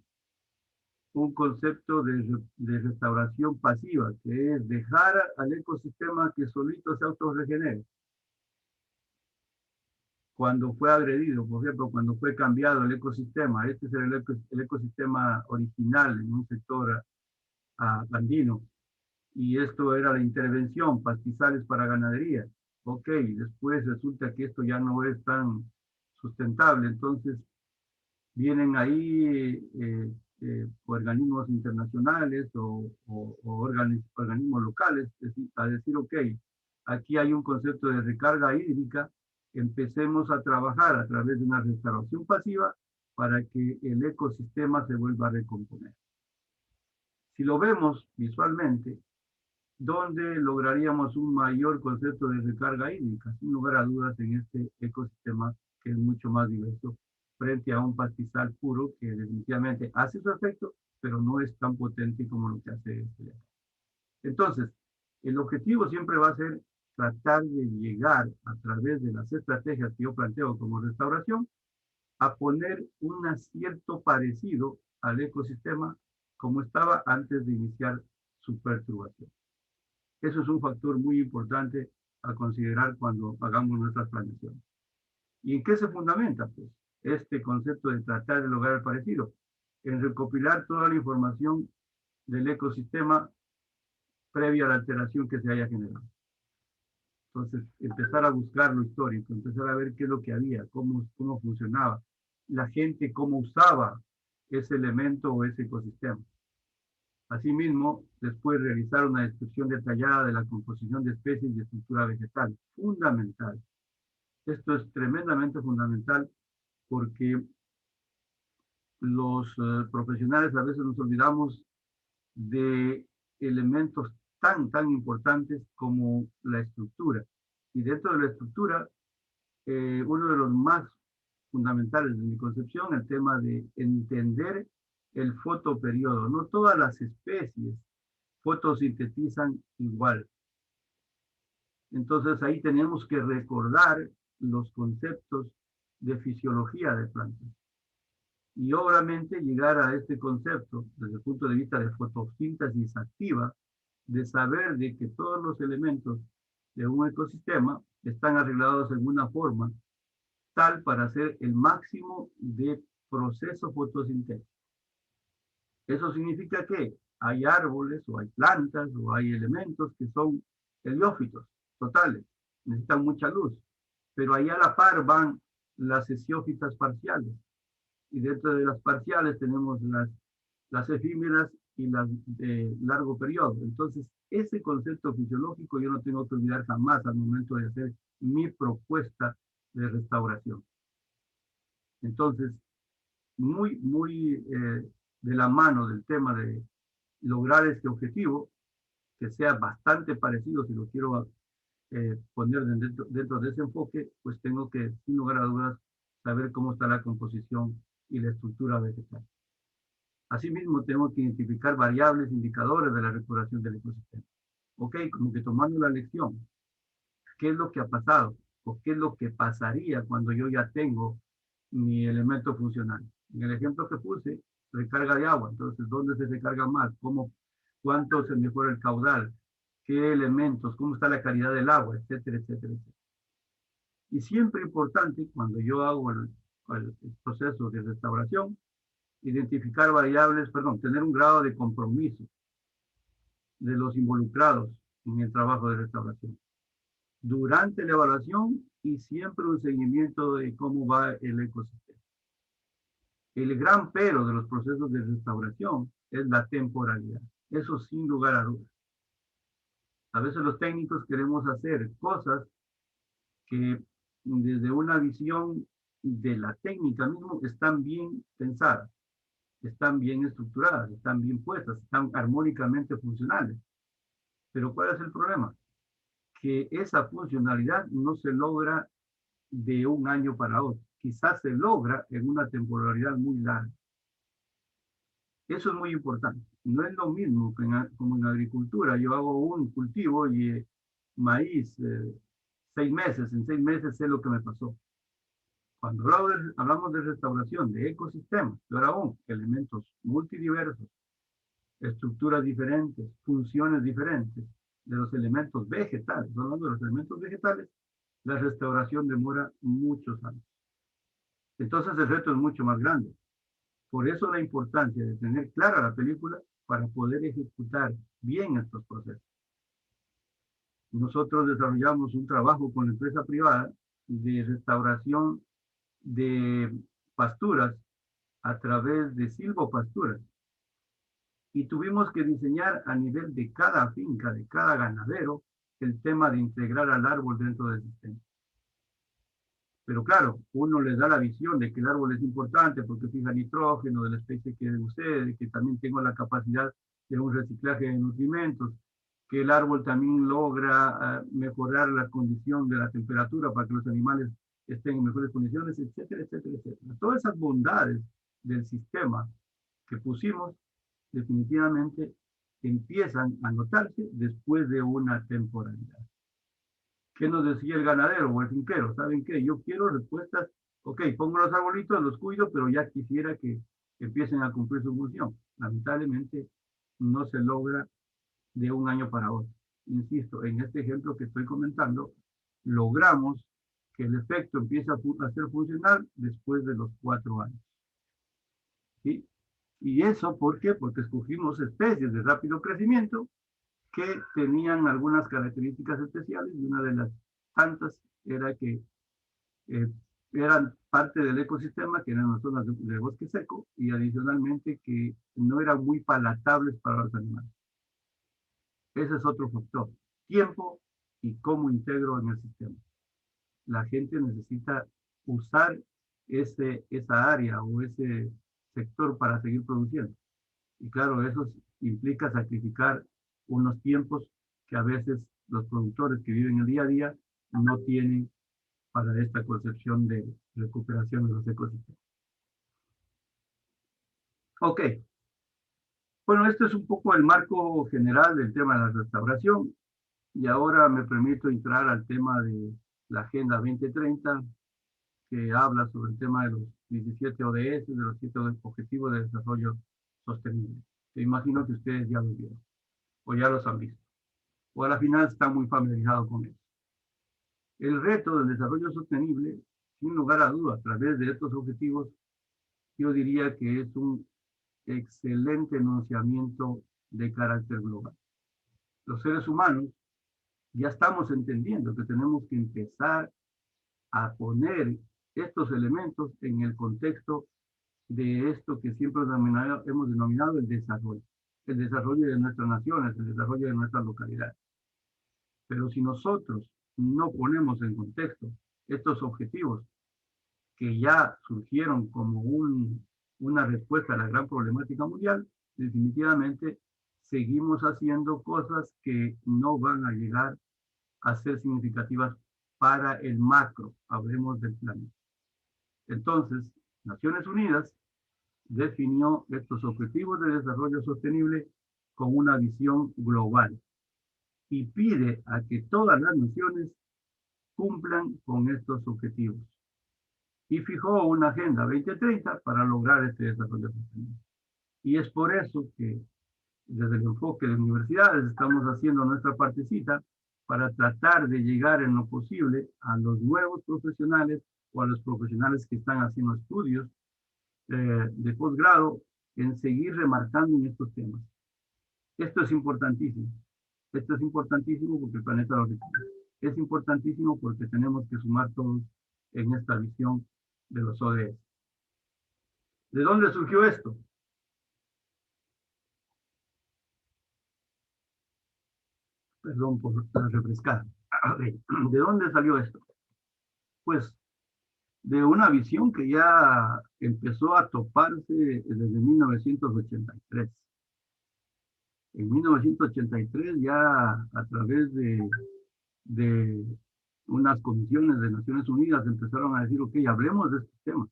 un concepto de restauración pasiva, que es dejar al ecosistema que solito se autorregenere. Cuando fue agredido, por ejemplo, cuando fue cambiado el ecosistema, este es el ecosistema original en un sector andino, y esto era la intervención, pastizales para ganadería. Ok, después resulta que esto ya no es tan sustentable, entonces vienen ahí organismos internacionales o organismos locales a decir, ok, aquí hay un concepto de recarga hídrica, empecemos a trabajar a través de una restauración pasiva para que el ecosistema se vuelva a recomponer. Si lo vemos visualmente, ¿dónde lograríamos un mayor concepto de recarga hídrica? Sin lugar a dudas en este ecosistema que es mucho más diverso frente a un pastizal puro que definitivamente hace su efecto, pero no es tan potente como lo que hace este. Entonces, el objetivo siempre va a ser tratar de llegar a través de las estrategias que yo planteo como restauración a poner un cierto parecido al ecosistema como estaba antes de iniciar su perturbación. Eso es un factor muy importante a considerar cuando hagamos nuestras planeaciones. ¿Y en qué se fundamenta? Pues este concepto de tratar de lograr el parecido, en recopilar toda la información del ecosistema previa a la alteración que se haya generado. Entonces, empezar a buscar lo histórico, empezar a ver qué es lo que había, cómo funcionaba, la gente cómo usaba ese elemento o ese ecosistema. Asimismo, después realizar una descripción detallada de la composición de especies y estructura vegetal. Fundamental. Esto es tremendamente fundamental porque los profesionales a veces nos olvidamos de elementos tan importantes como la estructura. Y dentro de la estructura, uno de los más fundamentales de mi concepción, el tema de entender el fotoperiodo. No todas las especies fotosintetizan igual. Entonces ahí tenemos que recordar los conceptos de fisiología de plantas. Y obviamente llegar a este concepto desde el punto de vista de fotosíntesis activa, de saber de que todos los elementos de un ecosistema están arreglados en una forma tal para hacer el máximo de proceso fotosintético. Eso significa que hay árboles o hay plantas o hay elementos que son heliófitos totales, necesitan mucha luz, pero ahí a la par van las hesiófitas parciales, y dentro de las parciales tenemos las efímeras y las de largo periodo. Entonces, ese concepto fisiológico yo no tengo que olvidar jamás al momento de hacer mi propuesta de restauración. Entonces, muy de la mano del tema de lograr este objetivo, que sea bastante parecido, si lo quiero poner dentro de ese enfoque, pues tengo que, sin lugar a dudas, saber cómo está la composición y la estructura vegetal. Asimismo, tengo que identificar variables, indicadores de la recuperación del ecosistema. Ok, como que tomando la lección, ¿qué es lo que ha pasado? ¿O qué es lo que pasaría cuando yo ya tengo mi elemento funcional? En el ejemplo que puse, recarga de agua. Entonces, ¿dónde se recarga más? ¿Cómo, cuánto se mejora el caudal? ¿Qué elementos? ¿Cómo está la calidad del agua? Etcétera, etcétera, etcétera. Y siempre importante, cuando yo hago el proceso de restauración, identificar variables, perdón, tener un grado de compromiso de los involucrados en el trabajo de restauración. Durante la evaluación y siempre un seguimiento de cómo va el ecosistema. El gran pero de los procesos de restauración es la temporalidad. Eso sin lugar a dudas. A veces los técnicos queremos hacer cosas que desde una visión de la técnica mismo están bien pensadas, están bien estructuradas, están bien puestas, están armónicamente funcionales. Pero ¿cuál es el problema? Que esa funcionalidad no se logra de un año para otro. Quizás se logra en una temporalidad muy larga. Eso es muy importante. No es lo mismo que como en agricultura. Yo hago un cultivo y maíz, 6 meses. En 6 meses sé lo que me pasó. Cuando hablamos de restauración de ecosistemas, peor aún, elementos multidiversos, estructuras diferentes, funciones diferentes de los elementos vegetales. Hablando de los elementos vegetales, la restauración demora muchos años. Entonces el reto es mucho más grande. Por eso la importancia de tener clara la película para poder ejecutar bien estos procesos. Nosotros desarrollamos un trabajo con la empresa privada de restauración de pasturas a través de silvopasturas. Y tuvimos que diseñar a nivel de cada finca, de cada ganadero, el tema de integrar al árbol dentro del sistema. Pero claro, uno les da la visión de que el árbol es importante porque fija nitrógeno de la especie que usted, que también tengo la capacidad de un reciclaje de nutrimentos, que el árbol también logra mejorar la condición de la temperatura para que los animales estén en mejores condiciones, etcétera, etcétera, etcétera. Todas esas bondades del sistema que pusimos definitivamente empiezan a notarse después de una temporalidad. ¿Qué nos decía el ganadero o el finquero? ¿Saben qué? Yo quiero respuestas, ok, pongo los arbolitos, los cuido, pero ya quisiera que empiecen a cumplir su función. Lamentablemente no se logra de un año para otro. Insisto, en este ejemplo que estoy comentando, logramos que el efecto empiece a ser funcional después de los 4 años. ¿Sí? ¿Y eso por qué? Porque escogimos especies de rápido crecimiento que tenían algunas características especiales y una de las tantas era que eran parte del ecosistema, que eran las zonas de bosque seco, y adicionalmente que no eran muy palatables para los animales. Ese es otro factor. Tiempo y cómo integro en el sistema. La gente necesita usar esa área o ese sector para seguir produciendo. Y claro, eso implica sacrificar unos tiempos que a veces los productores que viven el día a día no tienen para esta concepción de recuperación de los ecosistemas. Ok. Bueno, esto es un poco el marco general del tema de la restauración. Y ahora me permito entrar al tema de la Agenda 2030, que habla sobre el tema de los 17 ODS, de los 7 Objetivos de Desarrollo Sostenible. Me imagino que ustedes ya los vieron, o ya los han visto, o a la final están muy familiarizados con eso. El reto del desarrollo sostenible, sin lugar a dudas, a través de estos objetivos, yo diría que es un excelente enunciamiento de carácter global. Los seres humanos ya estamos entendiendo que tenemos que empezar a poner estos elementos en el contexto de esto que siempre hemos denominado el desarrollo de nuestras naciones, el desarrollo de nuestras localidades. Pero si nosotros no ponemos en contexto estos objetivos que ya surgieron como una respuesta a la gran problemática mundial, definitivamente seguimos haciendo cosas que no van a llegar a ser significativas para el macro, hablemos del planeta. Entonces, Naciones Unidas definió estos objetivos de desarrollo sostenible con una visión global y pide a que todas las naciones cumplan con estos objetivos. Y fijó una Agenda 2030 para lograr este desarrollo sostenible. Y es por eso que desde el enfoque de universidades estamos haciendo nuestra partecita para tratar de llegar en lo posible a los nuevos profesionales o a los profesionales que están haciendo estudios de posgrado en seguir remarcando en estos temas. Esto es importantísimo. Esto es importantísimo porque el planeta lo requiere. Es importantísimo porque tenemos que sumar todos en esta visión de los ODS. ¿De dónde surgió esto? Perdón por refrescar. ¿De dónde salió esto? Pues de una visión que ya empezó a toparse desde 1983. En 1983 ya a través de unas comisiones de Naciones Unidas empezaron a decir, ok, hablemos de estos temas.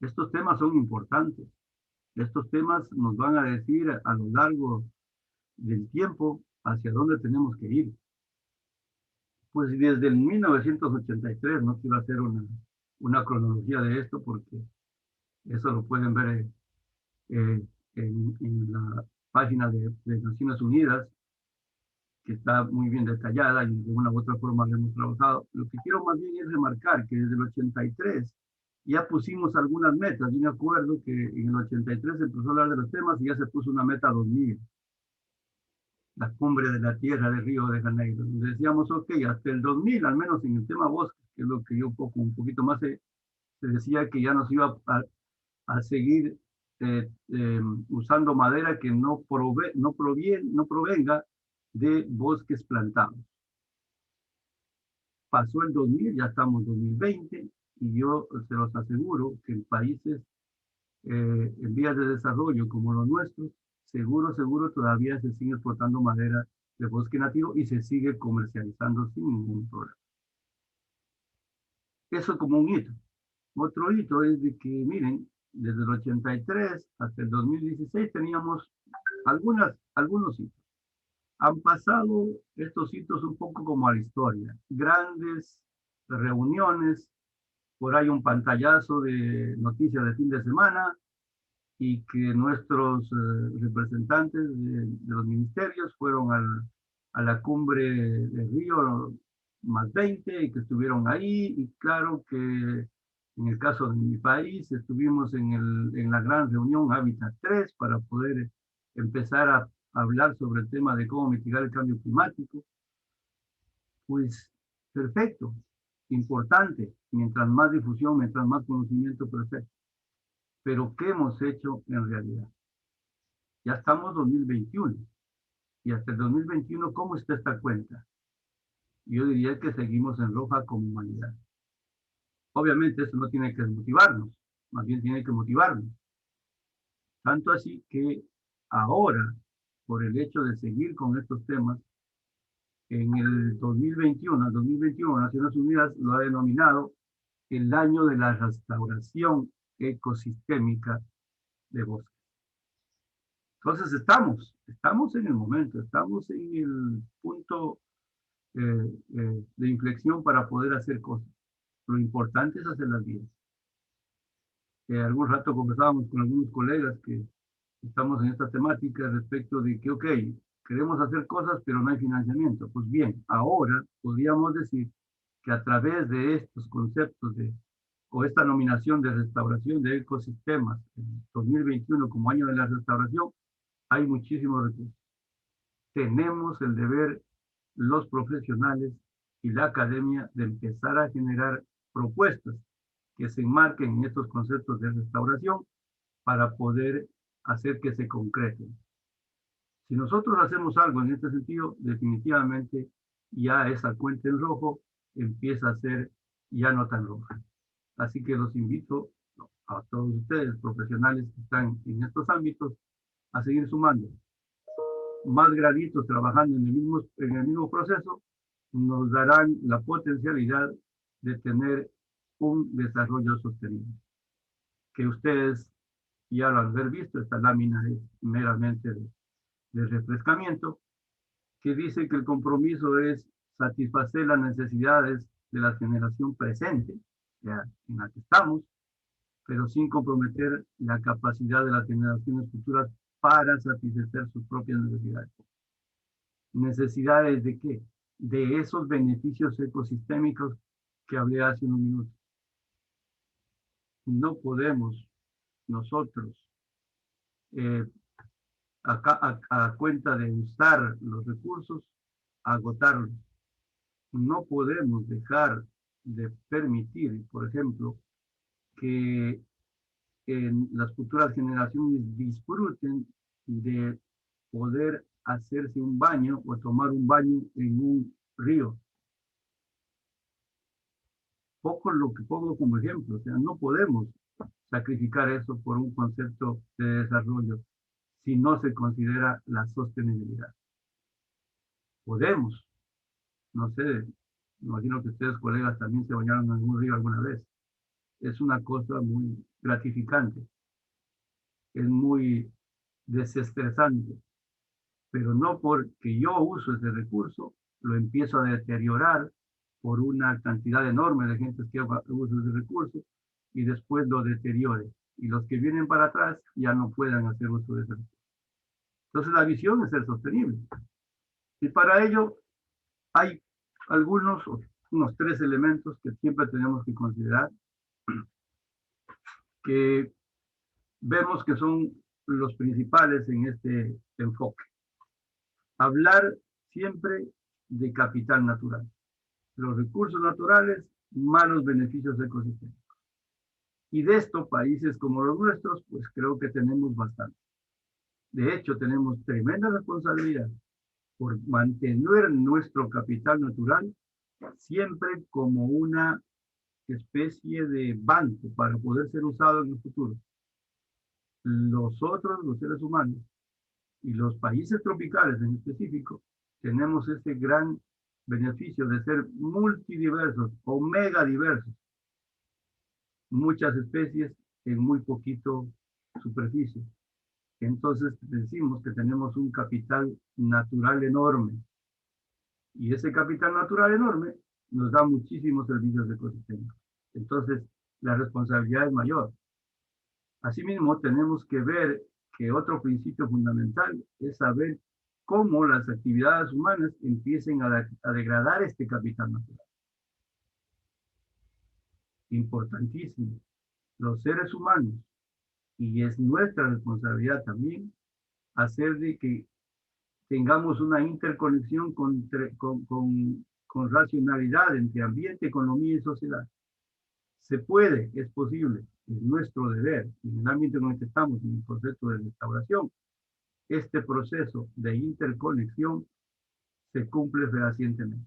Estos temas son importantes. Estos temas nos van a decir a lo largo del tiempo hacia dónde tenemos que ir. Pues desde el 1983, no quiero hacer una cronología de esto porque eso lo pueden ver en la página de Naciones Unidas, que está muy bien detallada y de una u otra forma lo hemos trabajado. Lo que quiero más bien es remarcar que desde el 83 ya pusimos algunas metas. Yo me acuerdo que en el 83 se empezó a hablar de los temas y ya se puso una meta 2000. La cumbre de la tierra de Río de Janeiro, donde decíamos, ok, hasta el 2000, al menos en el tema bosque, que es lo que yo un poquito más se decía que ya nos iba a seguir usando madera que no provenga de bosques plantados. Pasó el 2000, ya estamos en 2020, y yo se los aseguro que en países en vías de desarrollo como los nuestros, seguro todavía se sigue exportando madera de bosque nativo y se sigue comercializando sin ningún problema. Eso como un hito. Otro hito es de que, miren, desde el 83 hasta el 2016 teníamos algunos hitos. Han pasado estos hitos un poco como a la historia. Grandes reuniones, por ahí un pantallazo de noticias de fin de semana, y que nuestros representantes de los ministerios fueron a la cumbre de Río más 20 y que estuvieron ahí, y claro que en el caso de mi país estuvimos en la gran reunión Hábitat 3 para poder empezar a hablar sobre el tema de cómo mitigar el cambio climático. Pues perfecto, importante, mientras más difusión, mientras más conocimiento, perfecto. Pero ¿qué hemos hecho en realidad? Ya estamos en 2021 y hasta el 2021, ¿cómo está esta cuenta? Yo diría que seguimos en roja como humanidad. Obviamente eso no tiene que desmotivarnos, más bien tiene que motivarnos. Tanto así que ahora, por el hecho de seguir con estos temas, en el 2021, Naciones Unidas lo ha denominado el año de la restauración ecosistémica de bosques. Entonces estamos en el momento, estamos en el punto de inflexión para poder hacer cosas. Lo importante es hacerlas bien. Algún rato conversábamos con algunos colegas que estamos en esta temática respecto de que, ok, queremos hacer cosas, pero no hay financiamiento. Pues bien, ahora podríamos decir que a través de estos conceptos o esta nominación de restauración de ecosistemas en 2021 como año de la restauración, hay muchísimos recursos. Tenemos el deber, los profesionales y la academia, de empezar a generar propuestas que se enmarquen en estos conceptos de restauración para poder hacer que se concreten. Si nosotros hacemos algo en este sentido, definitivamente ya esa cuenta en rojo empieza a ser ya no tan roja. Así que los invito a todos ustedes, profesionales que están en estos ámbitos, a seguir sumando. Más graditos trabajando en el mismo proceso nos darán la potencialidad de tener un desarrollo sostenible. Que ustedes ya lo han visto, esta lámina es meramente de refrescamiento, que dice que el compromiso es satisfacer las necesidades de la generación presente, ya en la que estamos, pero sin comprometer la capacidad de las generaciones futuras para satisfacer sus propias necesidades. ¿Necesidades de qué? De esos beneficios ecosistémicos que hablé hace unos minutos. No podemos nosotros, a cuenta de usar los recursos, agotarlos. No podemos dejar de permitir, por ejemplo, que las futuras generaciones disfruten de poder hacerse un baño o tomar un baño en un río. Poco lo que pongo como ejemplo, o sea, no podemos sacrificar eso por un concepto de desarrollo si no se considera la sostenibilidad. Podemos, no sé, me imagino que ustedes, colegas, también se bañaron en algún río alguna vez. Es una cosa muy gratificante, es muy desestresante, pero no porque yo uso ese recurso, lo empiezo a deteriorar por una cantidad enorme de gente que usa ese recurso y después lo deteriore. Y los que vienen para atrás ya no puedan hacer uso de ese recurso. Entonces la visión es ser sostenible. Y para ello hay unos 3 elementos que siempre tenemos que considerar, que vemos que son los principales en este enfoque. Hablar siempre de capital natural. Los recursos naturales más los beneficios ecosistémicos. Y de esto, países como los nuestros, pues creo que tenemos bastante. De hecho, tenemos tremenda responsabilidad por mantener nuestro capital natural siempre como una especie de banco para poder ser usado en el futuro. Nosotros, los seres humanos, y los países tropicales en específico, tenemos este gran beneficio de ser multidiversos o megadiversos. Muchas especies en muy poquito superficie. Entonces decimos que tenemos un capital natural enorme. Y ese capital natural enorme nos da muchísimos servicios ecosistémicos. Entonces, la responsabilidad es mayor. Asimismo, tenemos que ver que otro principio fundamental es saber cómo las actividades humanas empiecen a degradar este capital natural. Importantísimo. Los seres humanos, y es nuestra responsabilidad también, hacer de que tengamos una interconexión con racionalidad entre ambiente, economía y sociedad. Se puede, es posible, es nuestro deber, en el ámbito en el que estamos, en el proceso de restauración, este proceso de interconexión se cumple fehacientemente.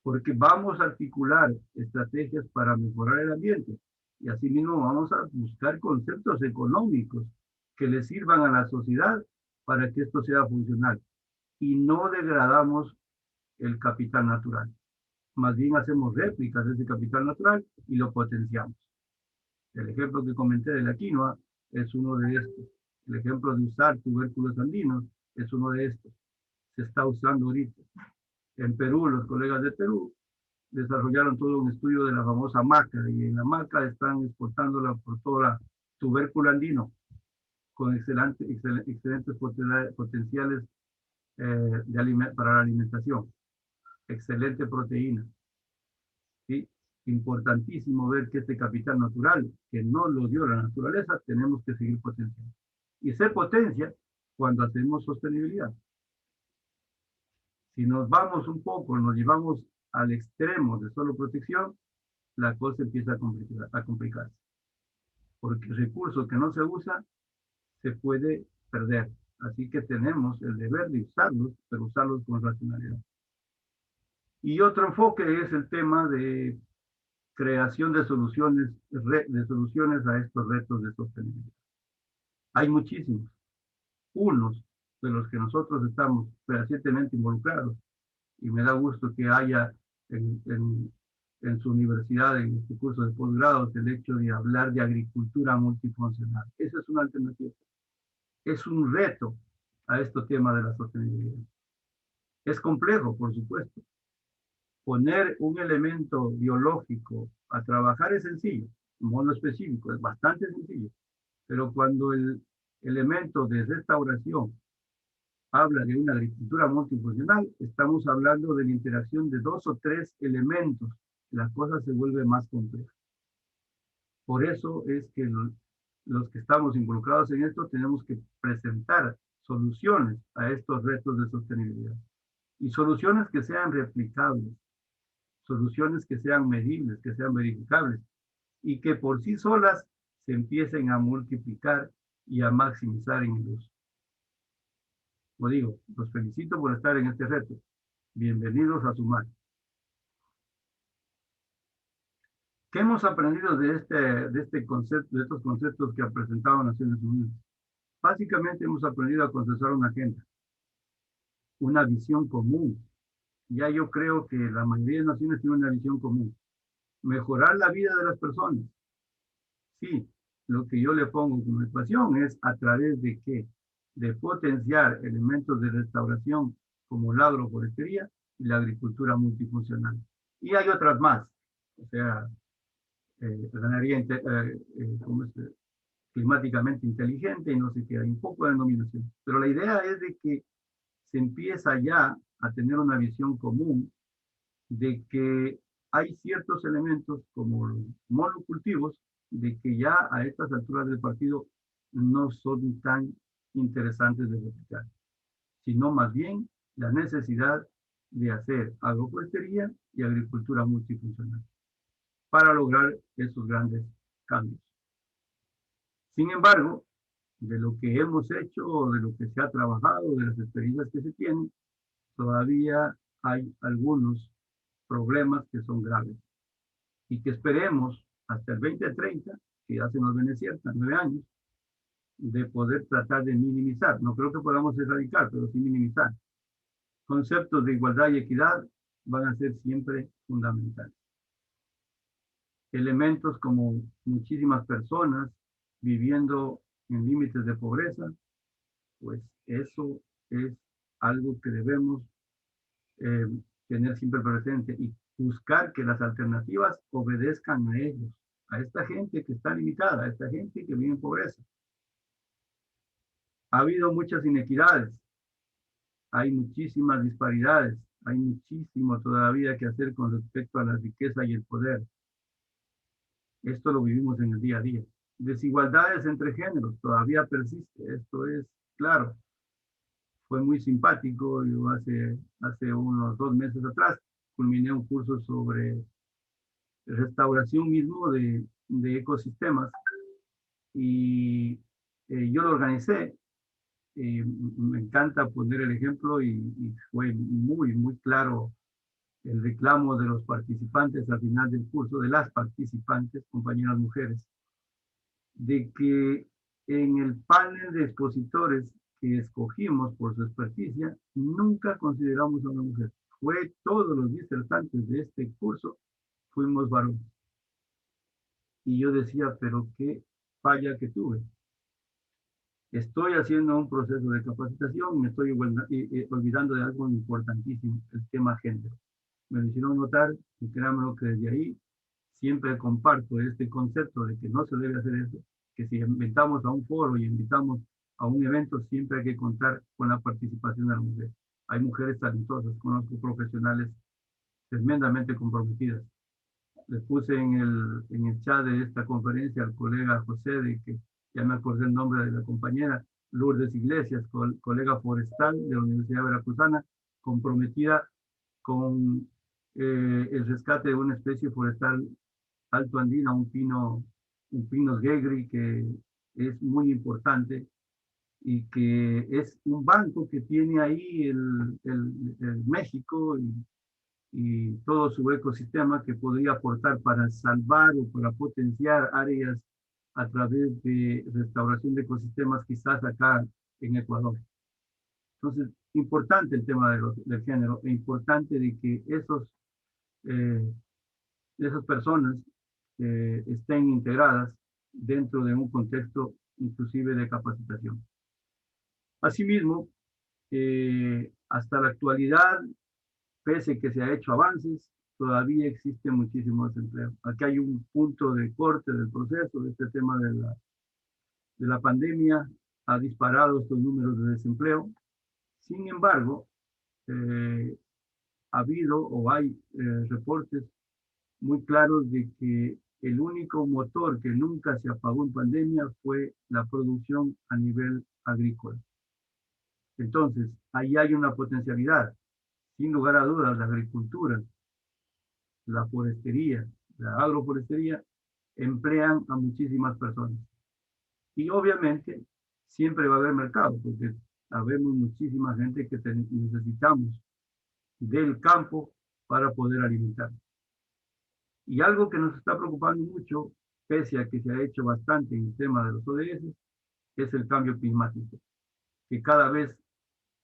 Porque vamos a articular estrategias para mejorar el ambiente y asimismo vamos a buscar conceptos económicos que le sirvan a la sociedad para que esto sea funcional. Y no degradamos el capital natural. Más bien hacemos réplicas de ese capital natural y lo potenciamos. El ejemplo que comenté de la quinoa es uno de estos. El ejemplo de usar tubérculos andinos es uno de estos. Se está usando ahorita. En Perú, los colegas de Perú desarrollaron todo un estudio de la famosa maca y en la maca están exportándola por toda la tubérculo andino con excelentes potenciales para la alimentación. Excelente proteína. ¿Sí? Importantísimo ver que este capital natural, que no lo dio la naturaleza, tenemos que seguir potenciando. Y se potencia cuando hacemos sostenibilidad. Si nos vamos un poco, nos llevamos al extremo de solo protección, la cosa empieza a complicarse. Porque el recurso que no se usa se puede perder. Así que tenemos el deber de usarlos, pero usarlos con racionalidad. Y otro enfoque es el tema de creación de soluciones a estos retos de sostenibilidad. Hay muchísimos. Unos de los que nosotros estamos recientemente involucrados, y me da gusto que haya en su universidad, en este curso de posgrados, el hecho de hablar de agricultura multifuncional. Esa es una alternativa. Es un reto a este tema de la sostenibilidad. Es complejo, por supuesto. Poner un elemento biológico a trabajar es sencillo. monoespecífico, es bastante sencillo, pero cuando el elemento de restauración habla de una agricultura multifuncional, estamos hablando de la interacción de 2 o 3 elementos. La cosa se vuelve más compleja. Por eso es que los que estamos involucrados en esto tenemos que presentar soluciones a estos retos de sostenibilidad. Y soluciones que sean replicables, soluciones que sean medibles, que sean verificables, y que por sí solas se empiecen a multiplicar y a maximizar en el uso. Como digo, los felicito por estar en este reto. Bienvenidos a Sumar. ¿Qué hemos aprendido de estos conceptos que ha presentado Naciones Unidas? Básicamente hemos aprendido a consensuar una agenda, una visión común. Ya yo creo que la mayoría de naciones tiene una visión común. Mejorar la vida de las personas. Sí, lo que yo le pongo como ecuación es a través de qué, de potenciar elementos de restauración como la agroforestería y la agricultura multifuncional. Y hay otras más, o sea, ganadería climáticamente inteligente y no sé qué, hay un poco de denominación. Pero la idea es de que se empieza ya a tener una visión común de que hay ciertos elementos como los monocultivos, de que ya a estas alturas del partido no son tan interesantes de replicar, sino más bien la necesidad de hacer agroforestería y agricultura multifuncional para lograr esos grandes cambios. Sin embargo, de lo que hemos hecho, de lo que se ha trabajado, de las experiencias que se tienen, todavía hay algunos problemas que son graves y que esperemos hasta el 2030, que ya se nos viene cierta, 9 años, de poder tratar de minimizar. No creo que podamos erradicar, pero sí minimizar. Conceptos de igualdad y equidad van a ser siempre fundamentales. Elementos como muchísimas personas viviendo en límites de pobreza, pues eso es algo que debemos eh, tener siempre presente y buscar que las alternativas obedezcan a ellos, a esta gente que está limitada, a esta gente que vive en pobreza. Ha habido muchas inequidades, hay muchísimas disparidades, hay muchísimo todavía que hacer con respecto a la riqueza y el poder. Esto lo vivimos en el día a día. Desigualdades entre géneros todavía persiste, esto es claro. Fue muy simpático, yo hace unos 2 meses atrás culminé un curso sobre restauración mismo de ecosistemas y yo lo organicé. Me encanta poner el ejemplo y fue muy, muy claro el reclamo de los participantes al final del curso, de las participantes, compañeras mujeres, de que en el panel de expositores que escogimos por su experticia, nunca consideramos a una mujer. Fue todos los disertantes de este curso, fuimos varones. Y yo decía, pero qué falla que tuve. Estoy haciendo un proceso de capacitación, me estoy olvidando de algo importantísimo, el tema género. Me lo hicieron notar y créanme que desde ahí siempre comparto este concepto de que no se debe hacer eso, que si invitamos a un foro y invitamos a un evento, siempre hay que contar con la participación de la mujer. Hay mujeres talentosas, conozco profesionales tremendamente comprometidas. Les puse en el chat de esta conferencia al colega José, de que ya me acordé el nombre de la compañera, Lourdes Iglesias, colega forestal de la Universidad Veracruzana, comprometida con el rescate de una especie forestal alto andina, un Pinus gegri, que es muy importante y que es un banco que tiene ahí el México y todo su ecosistema que podría aportar para salvar o para potenciar áreas a través de restauración de ecosistemas quizás acá en Ecuador. Entonces, importante el tema del género e importante de que esas personas estén integradas dentro de un contexto inclusive de capacitación. Asimismo, hasta la actualidad, pese que se ha hecho avances, todavía existe muchísimo desempleo. Aquí hay un punto de corte del proceso, de este tema de la pandemia, ha disparado estos números de desempleo. Sin embargo, ha habido o hay reportes muy claros de que el único motor que nunca se apagó en pandemia fue la producción a nivel agrícola. Entonces, ahí hay una potencialidad. Sin lugar a dudas, la agricultura, la forestería, la agroforestería, emplean a muchísimas personas. Y obviamente, siempre va a haber mercado, porque sabemos muchísima gente que necesitamos del campo para poder alimentar. Y algo que nos está preocupando mucho, pese a que se ha hecho bastante en el tema de los ODS, es el cambio climático, que cada vez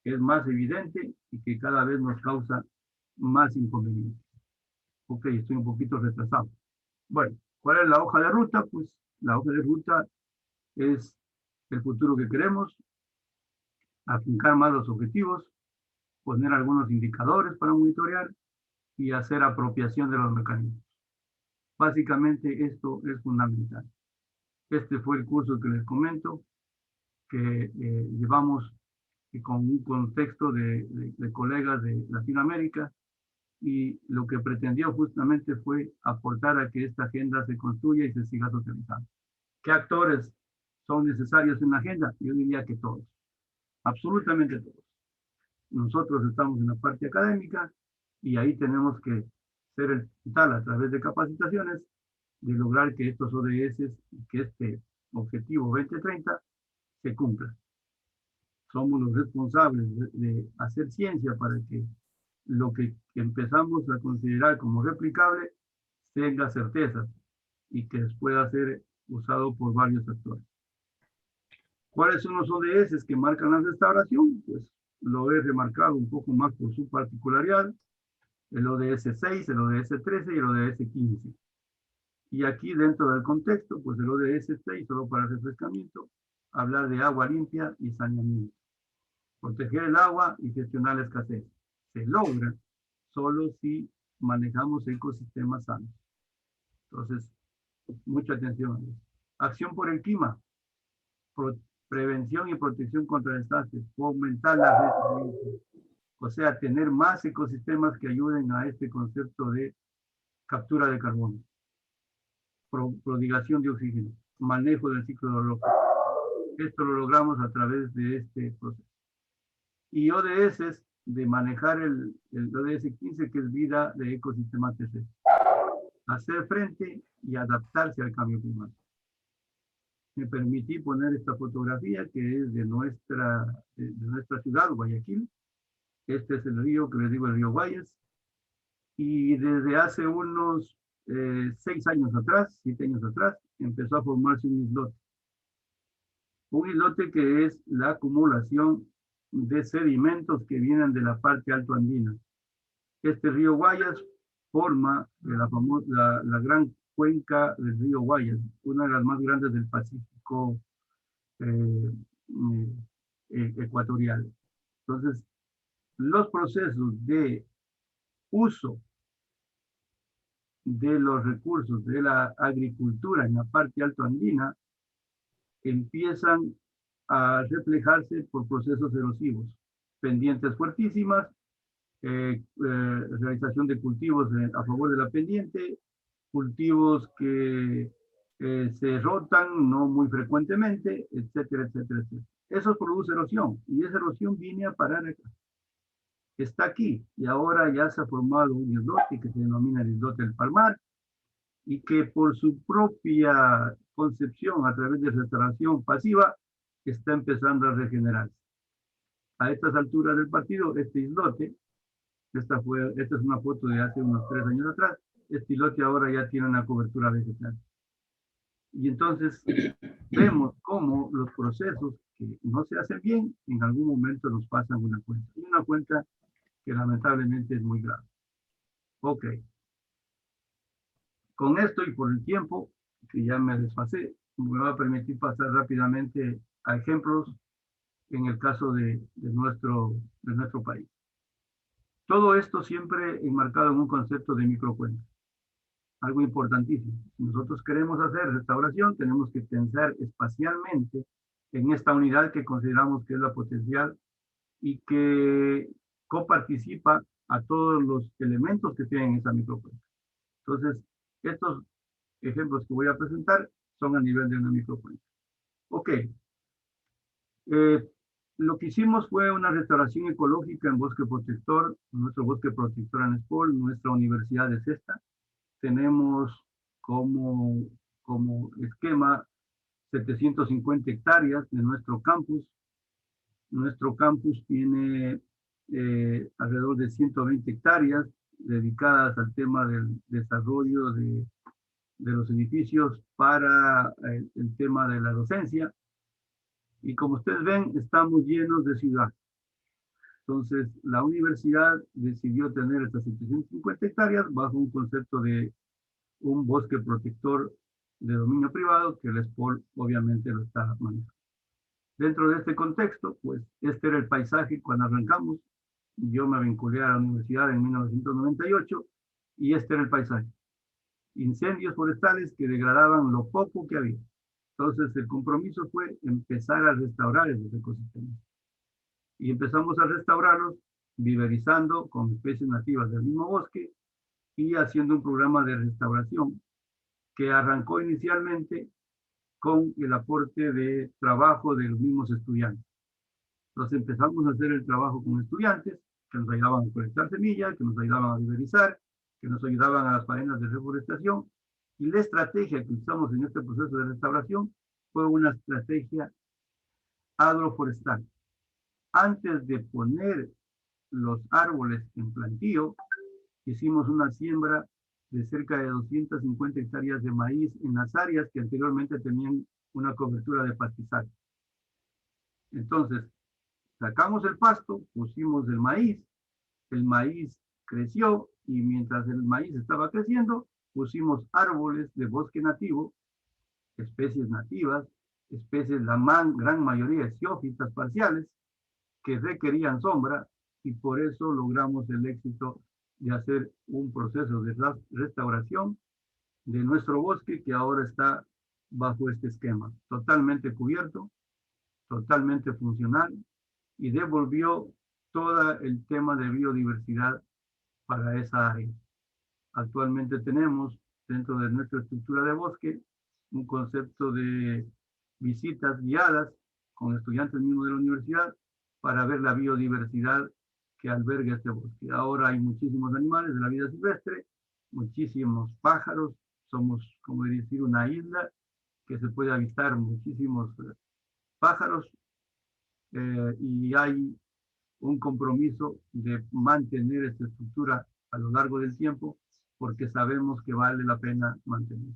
es más evidente y que cada vez nos causa más inconvenientes. Ok, estoy un poquito retrasado. Bueno, ¿cuál es la hoja de ruta? Pues la hoja de ruta es el futuro que queremos, afincar más los objetivos, poner algunos indicadores para monitorear y hacer apropiación de los mecanismos. Básicamente esto es fundamental. Este fue el curso que les comento, que llevamos con un contexto de colegas de Latinoamérica, y lo que pretendió justamente fue aportar a que esta agenda se construya y se siga socializando. ¿Qué actores son necesarios en la agenda? Yo diría que todos, absolutamente todos. Nosotros estamos en la parte académica y ahí tenemos que ser el tal a través de capacitaciones de lograr que estos ODS, que este objetivo 2030 se cumpla. Somos los responsables de hacer ciencia para que lo que empezamos a considerar como replicable tenga certeza y que pueda ser usado por varios actores. ¿Cuáles son los ODS que marcan la restauración? Pues lo he remarcado un poco más por su particularidad, el ODS 6, el ODS 13 y el ODS 15. Y aquí dentro del contexto, pues el ODS 6, solo para refrescamiento, hablar de agua limpia y saneamiento. Proteger el agua y gestionar la escasez. Se logra solo si manejamos ecosistemas sanos. Entonces, mucha atención. Acción por el clima. Prevención y protección contra desastres. Fomentar la resiliencia. O sea, tener más ecosistemas que ayuden a este concepto de captura de carbono. Prodigación de oxígeno. Manejo del ciclo biológico. Esto lo logramos a través de este proceso. Y ODS de manejar el ODS 15, que es vida de ecosistema TC. Hacer frente y adaptarse al cambio climático. Me permití poner esta fotografía que es de nuestra ciudad, Guayaquil. Este es el río que les digo, el río Guayas. Y desde hace unos 6 años atrás, 7 años atrás, empezó a formarse un islote. Un islote que es la acumulación de sedimentos que vienen de la parte altoandina. Este río Guayas forma la gran cuenca del río Guayas, una de las más grandes del Pacífico ecuatorial. Entonces, los procesos de uso de los recursos de la agricultura en la parte altoandina empiezan a reflejarse por procesos erosivos, pendientes fuertísimas, realización de cultivos a favor de la pendiente, cultivos que se rotan no muy frecuentemente, etcétera, etcétera, etcétera. Eso produce erosión y esa erosión viene a parar acá. Está aquí y ahora ya se ha formado un islote que se denomina el islote del Palmar y que por su propia concepción a través de restauración pasiva está empezando a regenerarse. A estas alturas del partido, este islote, esta es una foto de hace unos 3 años atrás, este islote ahora ya tiene una cobertura vegetal. Y entonces vemos cómo los procesos que no se hacen bien, en algún momento nos pasan una cuenta. Y una cuenta que lamentablemente es muy grave. Ok. Con esto y por el tiempo, que ya me desfasé, me va a permitir pasar rápidamente a ejemplos en el caso de nuestro país. Todo esto siempre enmarcado en un concepto de microcuenca. Algo importantísimo. Si nosotros queremos hacer restauración, tenemos que pensar espacialmente en esta unidad que consideramos que es la potencial y que coparticipa a todos los elementos que tienen esa microcuenca. Entonces, estos ejemplos que voy a presentar son a nivel de una microcuenca. Ok. Lo que hicimos fue una restauración ecológica en bosque protector, nuestro bosque protector en Espol, nuestra universidad es esta. Tenemos como esquema 750 hectáreas de nuestro campus. Nuestro campus tiene alrededor de 120 hectáreas dedicadas al tema del desarrollo de los edificios para el tema de la docencia. Y como ustedes ven, estamos llenos de ciudad. Entonces, la universidad decidió tener estas 750 hectáreas bajo un concepto de un bosque protector de dominio privado, que el SPOL obviamente lo está manejando. Dentro de este contexto, pues, este era el paisaje cuando arrancamos. Yo me vinculé a la universidad en 1998 y este era el paisaje. Incendios forestales que degradaban lo poco que había. Entonces, el compromiso fue empezar a restaurar esos ecosistemas. Y empezamos a restaurarlos viverizando con especies nativas del mismo bosque y haciendo un programa de restauración que arrancó inicialmente con el aporte de trabajo de los mismos estudiantes. Entonces empezamos a hacer el trabajo con estudiantes que nos ayudaban a colectar semillas, que nos ayudaban a viverizar, que nos ayudaban a las faenas de reforestación. Y la estrategia que usamos en este proceso de restauración fue una estrategia agroforestal. Antes de poner los árboles en plantío, hicimos una siembra de cerca de 250 hectáreas de maíz en las áreas que anteriormente tenían una cobertura de pastizal. Entonces, sacamos el pasto, pusimos el maíz creció y mientras el maíz estaba creciendo, pusimos árboles de bosque nativo, especies nativas, especies, la gran mayoría esciófitas parciales, que requerían sombra y por eso logramos el éxito de hacer un proceso de restauración de nuestro bosque que ahora está bajo este esquema, totalmente cubierto, totalmente funcional y devolvió todo el tema de biodiversidad para esa área. Actualmente tenemos dentro de nuestra estructura de bosque un concepto de visitas guiadas con estudiantes mismos de la universidad para ver la biodiversidad que alberga este bosque. Ahora hay muchísimos animales de la vida silvestre, muchísimos pájaros, somos, como decir, una isla que se puede avistar muchísimos pájaros y hay un compromiso de mantener esta estructura a lo largo del tiempo porque sabemos que vale la pena mantener.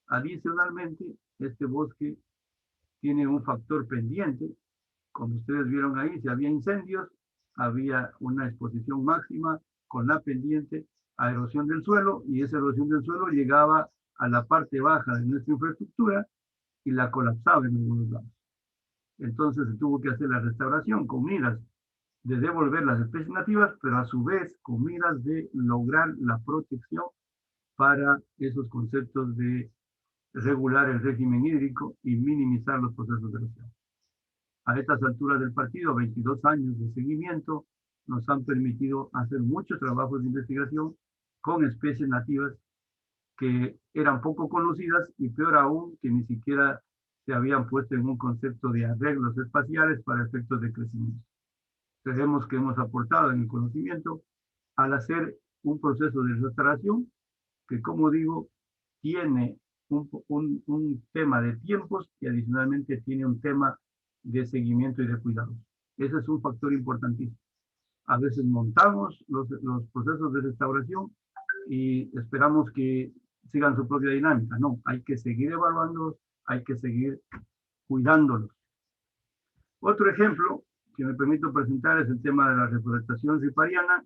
Adicionalmente, este bosque tiene un factor pendiente. Como ustedes vieron ahí, si había incendios, había una exposición máxima con la pendiente a erosión del suelo y esa erosión del suelo llegaba a la parte baja de nuestra infraestructura y la colapsaba en algunos lados. Entonces se tuvo que hacer la restauración con miras de devolver las especies nativas, pero a su vez con miras de lograr la protección para esos conceptos de regular el régimen hídrico y minimizar los procesos de erosión. A estas alturas del partido, 22 años de seguimiento nos han permitido hacer muchos trabajos de investigación con especies nativas que eran poco conocidas y peor aún que ni siquiera se habían puesto en un concepto de arreglos espaciales para efectos de crecimiento. Creemos que hemos aportado en el conocimiento al hacer un proceso de restauración que, como digo, tiene un tema de tiempos y adicionalmente tiene un tema de seguimiento y de cuidado. Ese es un factor importantísimo. A veces montamos los procesos de restauración y esperamos que sigan su propia dinámica. No, hay que seguir evaluándolos, hay que seguir cuidándolos. Otro ejemplo que me permito presentar es el tema de la reforestación ripariana,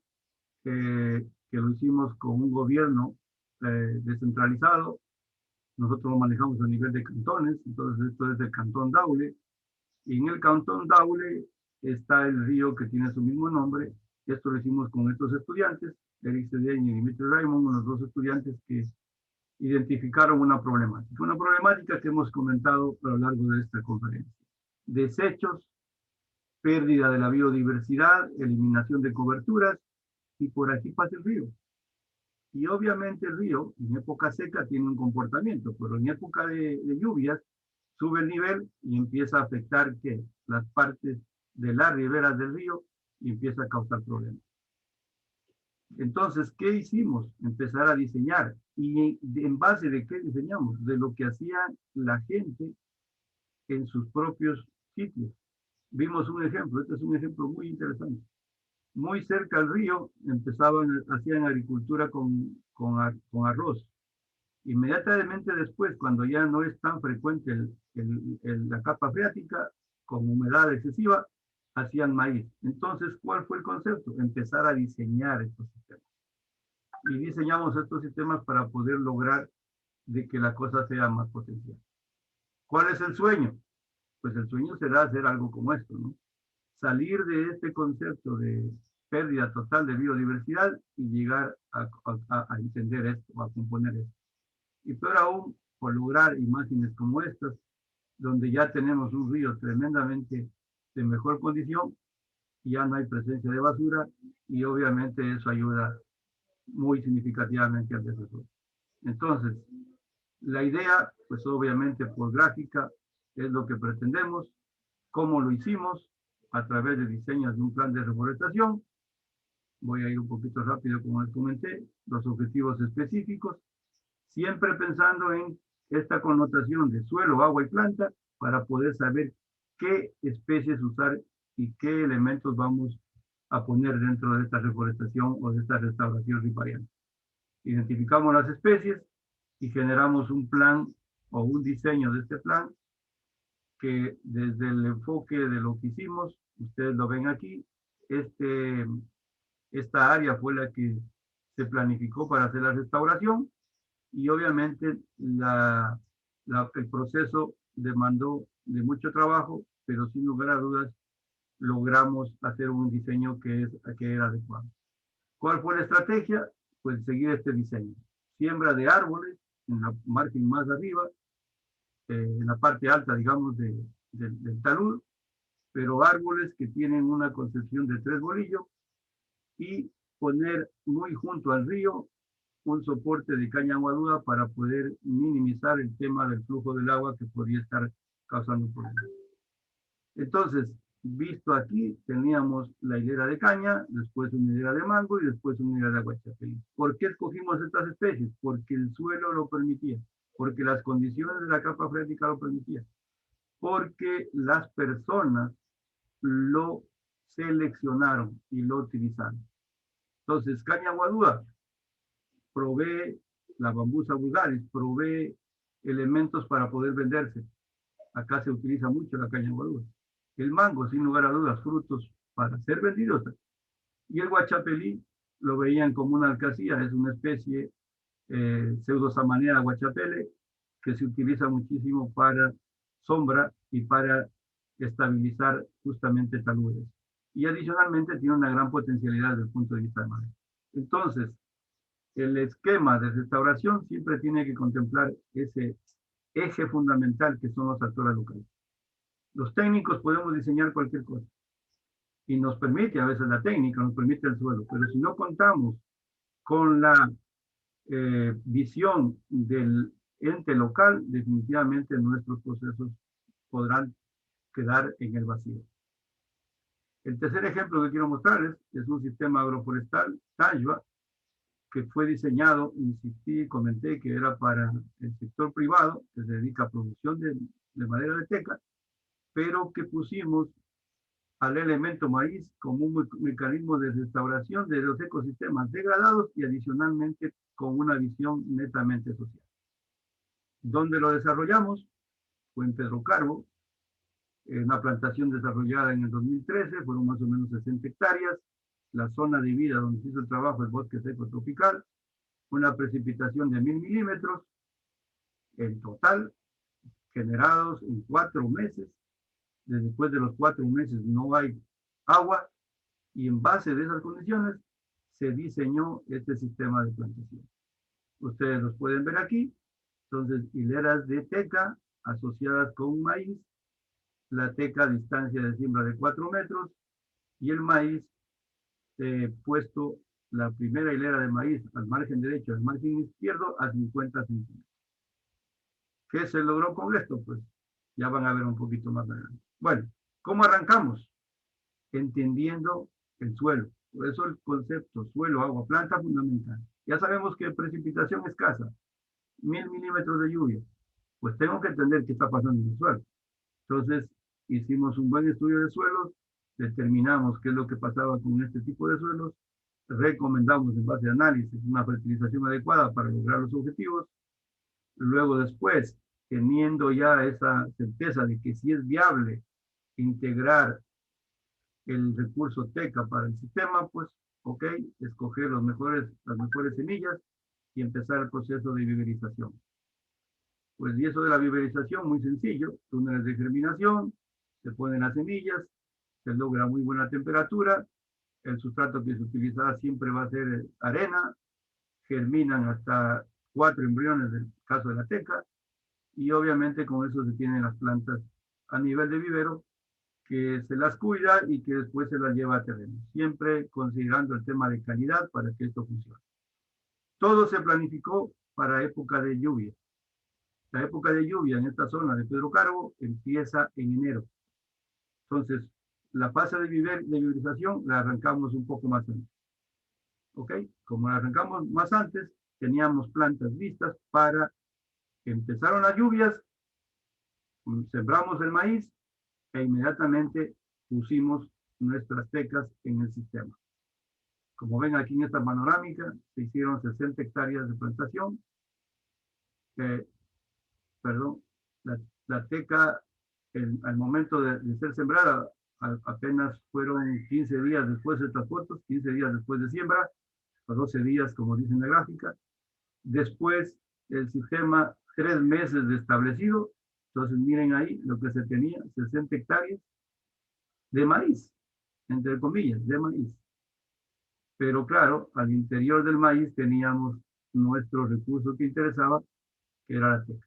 que lo hicimos con un gobierno descentralizado. Nosotros lo manejamos a nivel de cantones, entonces esto es del Cantón Daule. Y en el Cantón Daule está el río que tiene su mismo nombre, Esto lo hicimos con estos estudiantes, Eric Cedeño y Dimitri Raymond, unos dos estudiantes que identificaron una problemática que hemos comentado a lo largo de esta conferencia. Desechos, pérdida de la biodiversidad, eliminación de coberturas, y por aquí pasa el río. Y obviamente el río en época seca tiene un comportamiento, pero en época de lluvias sube el nivel y empieza a afectar que las partes de las riberas del río y empieza a causar problemas. Entonces, ¿qué hicimos? Empezar a diseñar. ¿Y en base de qué diseñamos? De lo que hacía la gente en sus propios sitios. Vimos un ejemplo, este es un ejemplo muy interesante. Muy cerca al río hacían agricultura con arroz. Inmediatamente después, cuando ya no es tan frecuente la capa freática, con humedad excesiva, hacían maíz. Entonces, ¿cuál fue el concepto? Empezar a diseñar estos sistemas. Y diseñamos estos sistemas para poder lograr de que la cosa sea más potencial. ¿Cuál es el sueño? Pues el sueño será hacer algo como esto, ¿no? Salir de este concepto de pérdida total de biodiversidad y llegar a entender esto, a componer esto. Y peor aún, por lograr imágenes como estas, donde ya tenemos un río tremendamente de mejor condición, ya no hay presencia de basura y obviamente eso ayuda muy significativamente al desarrollo. Entonces, la idea, pues obviamente por gráfica, es lo que pretendemos, cómo lo hicimos, a través de diseños de un plan de reforestación. Voy a ir un poquito rápido, como les comenté, los objetivos específicos, siempre pensando en esta connotación de suelo, agua y planta, para poder saber qué especies usar y qué elementos vamos a poner dentro de esta reforestación o de esta restauración ripariana. Identificamos las especies y generamos un plan o un diseño de este plan que desde el enfoque de lo que hicimos, ustedes lo ven aquí, esta área fue la que se planificó para hacer la restauración y obviamente el proceso demandó de mucho trabajo, pero sin lugar a dudas logramos hacer un diseño que era adecuado. ¿Cuál fue la estrategia? Pues seguir este diseño. Siembra de árboles en la margen más arriba, en la parte alta, digamos, del talud, pero árboles que tienen una concepción de 3 bolillos y poner muy junto al río un soporte de caña aguaduda para poder minimizar el tema del flujo del agua que podría estar causando problemas. Entonces, visto aquí, teníamos la hilera de caña, después una hilera de mango y después una hilera de aguachapelí. ¿Por qué escogimos estas especies? Porque el suelo lo permitía, porque las condiciones de la capa freática lo permitían, porque las personas lo seleccionaron y lo utilizaron. Entonces, caña aguaduda provee, la bambusa vulgaris provee elementos para poder venderse. Acá se utiliza mucho la caña aguaduda. El mango, sin lugar a dudas, frutos para ser vendidos. Y el guachapelí lo veían como una alcacía, es una especie pseudosamanea guachapele que se utiliza muchísimo para sombra y para estabilizar justamente taludes. Y adicionalmente tiene una gran potencialidad desde el punto de vista de madera. Entonces, el esquema de restauración siempre tiene que contemplar ese eje fundamental que son los actores locales. Los técnicos podemos diseñar cualquier cosa y nos permite a veces la técnica, nos permite el suelo, pero si no contamos con la visión del ente local, definitivamente nuestros procesos podrán quedar en el vacío. El tercer ejemplo que quiero mostrarles es un sistema agroforestal, Tajwa, que fue diseñado, insistí, comenté que era para el sector privado, que se dedica a producción de madera de teca, pero que pusimos al elemento maíz como un mecanismo de restauración de los ecosistemas degradados y adicionalmente con una visión netamente social. ¿Dónde lo desarrollamos? Fue en Pedro Carbo, una plantación desarrollada en el 2013, fueron más o menos 60 hectáreas, la zona de vida donde se hizo el trabajo es bosque seco tropical, una precipitación de 1000 milímetros, en total, generados en 4 meses. Después de los 4 meses no hay agua Y en base de esas condiciones se diseñó este sistema de plantación. Ustedes los pueden ver aquí. Entonces, hileras de teca asociadas con maíz, la teca a distancia de siembra de 4 metros y el maíz puesto la primera hilera de maíz al margen derecho, al margen izquierdo a 50 centímetros. ¿Qué se logró con esto? Pues ya van a ver un poquito más adelante. Bueno, ¿cómo arrancamos? Entendiendo el suelo. Por eso el concepto suelo, agua, planta fundamental. Ya sabemos que precipitación escasa, 1000 milímetros de lluvia. Pues tengo que entender qué está pasando en el suelo. Entonces, hicimos un buen estudio de suelos, determinamos qué es lo que pasaba con este tipo de suelos, recomendamos en base a análisis una fertilización adecuada para lograr los objetivos. Luego después, teniendo ya esa certeza de que sí es viable integrar el recurso teca para el sistema, pues, ok, escoger las mejores semillas y empezar el proceso de viverización. Pues y eso de la viverización, muy sencillo, túneles de germinación, se ponen las semillas, se logra muy buena temperatura, el sustrato que se utilizará siempre va a ser arena, germinan hasta 4 embriones del caso de la teca, y obviamente con eso se tienen las plantas a nivel de vivero, que se las cuida y que después se las lleva a terreno, siempre considerando el tema de calidad para que esto funcione. Todo se planificó para época de lluvia. La época de lluvia en esta zona de Pedro Carbo empieza en enero. Entonces, la fase de viverización la arrancamos un poco más antes. ¿Ok? Como la arrancamos más antes, teníamos plantas listas para que empezaron las lluvias, sembramos el maíz e inmediatamente pusimos nuestras tecas en el sistema. Como ven aquí en esta panorámica, se hicieron 60 hectáreas de plantación. Perdón, la teca al momento de ser sembrada apenas fueron 15 días después de estas fotos, 15 días después de siembra, o 12 días como dice en la gráfica. Después el sistema 3 meses de establecido, entonces miren ahí lo que se tenía, 60 hectáreas de maíz, entre comillas, de maíz. Pero claro, al interior del maíz teníamos nuestro recurso que interesaba, que era la teca.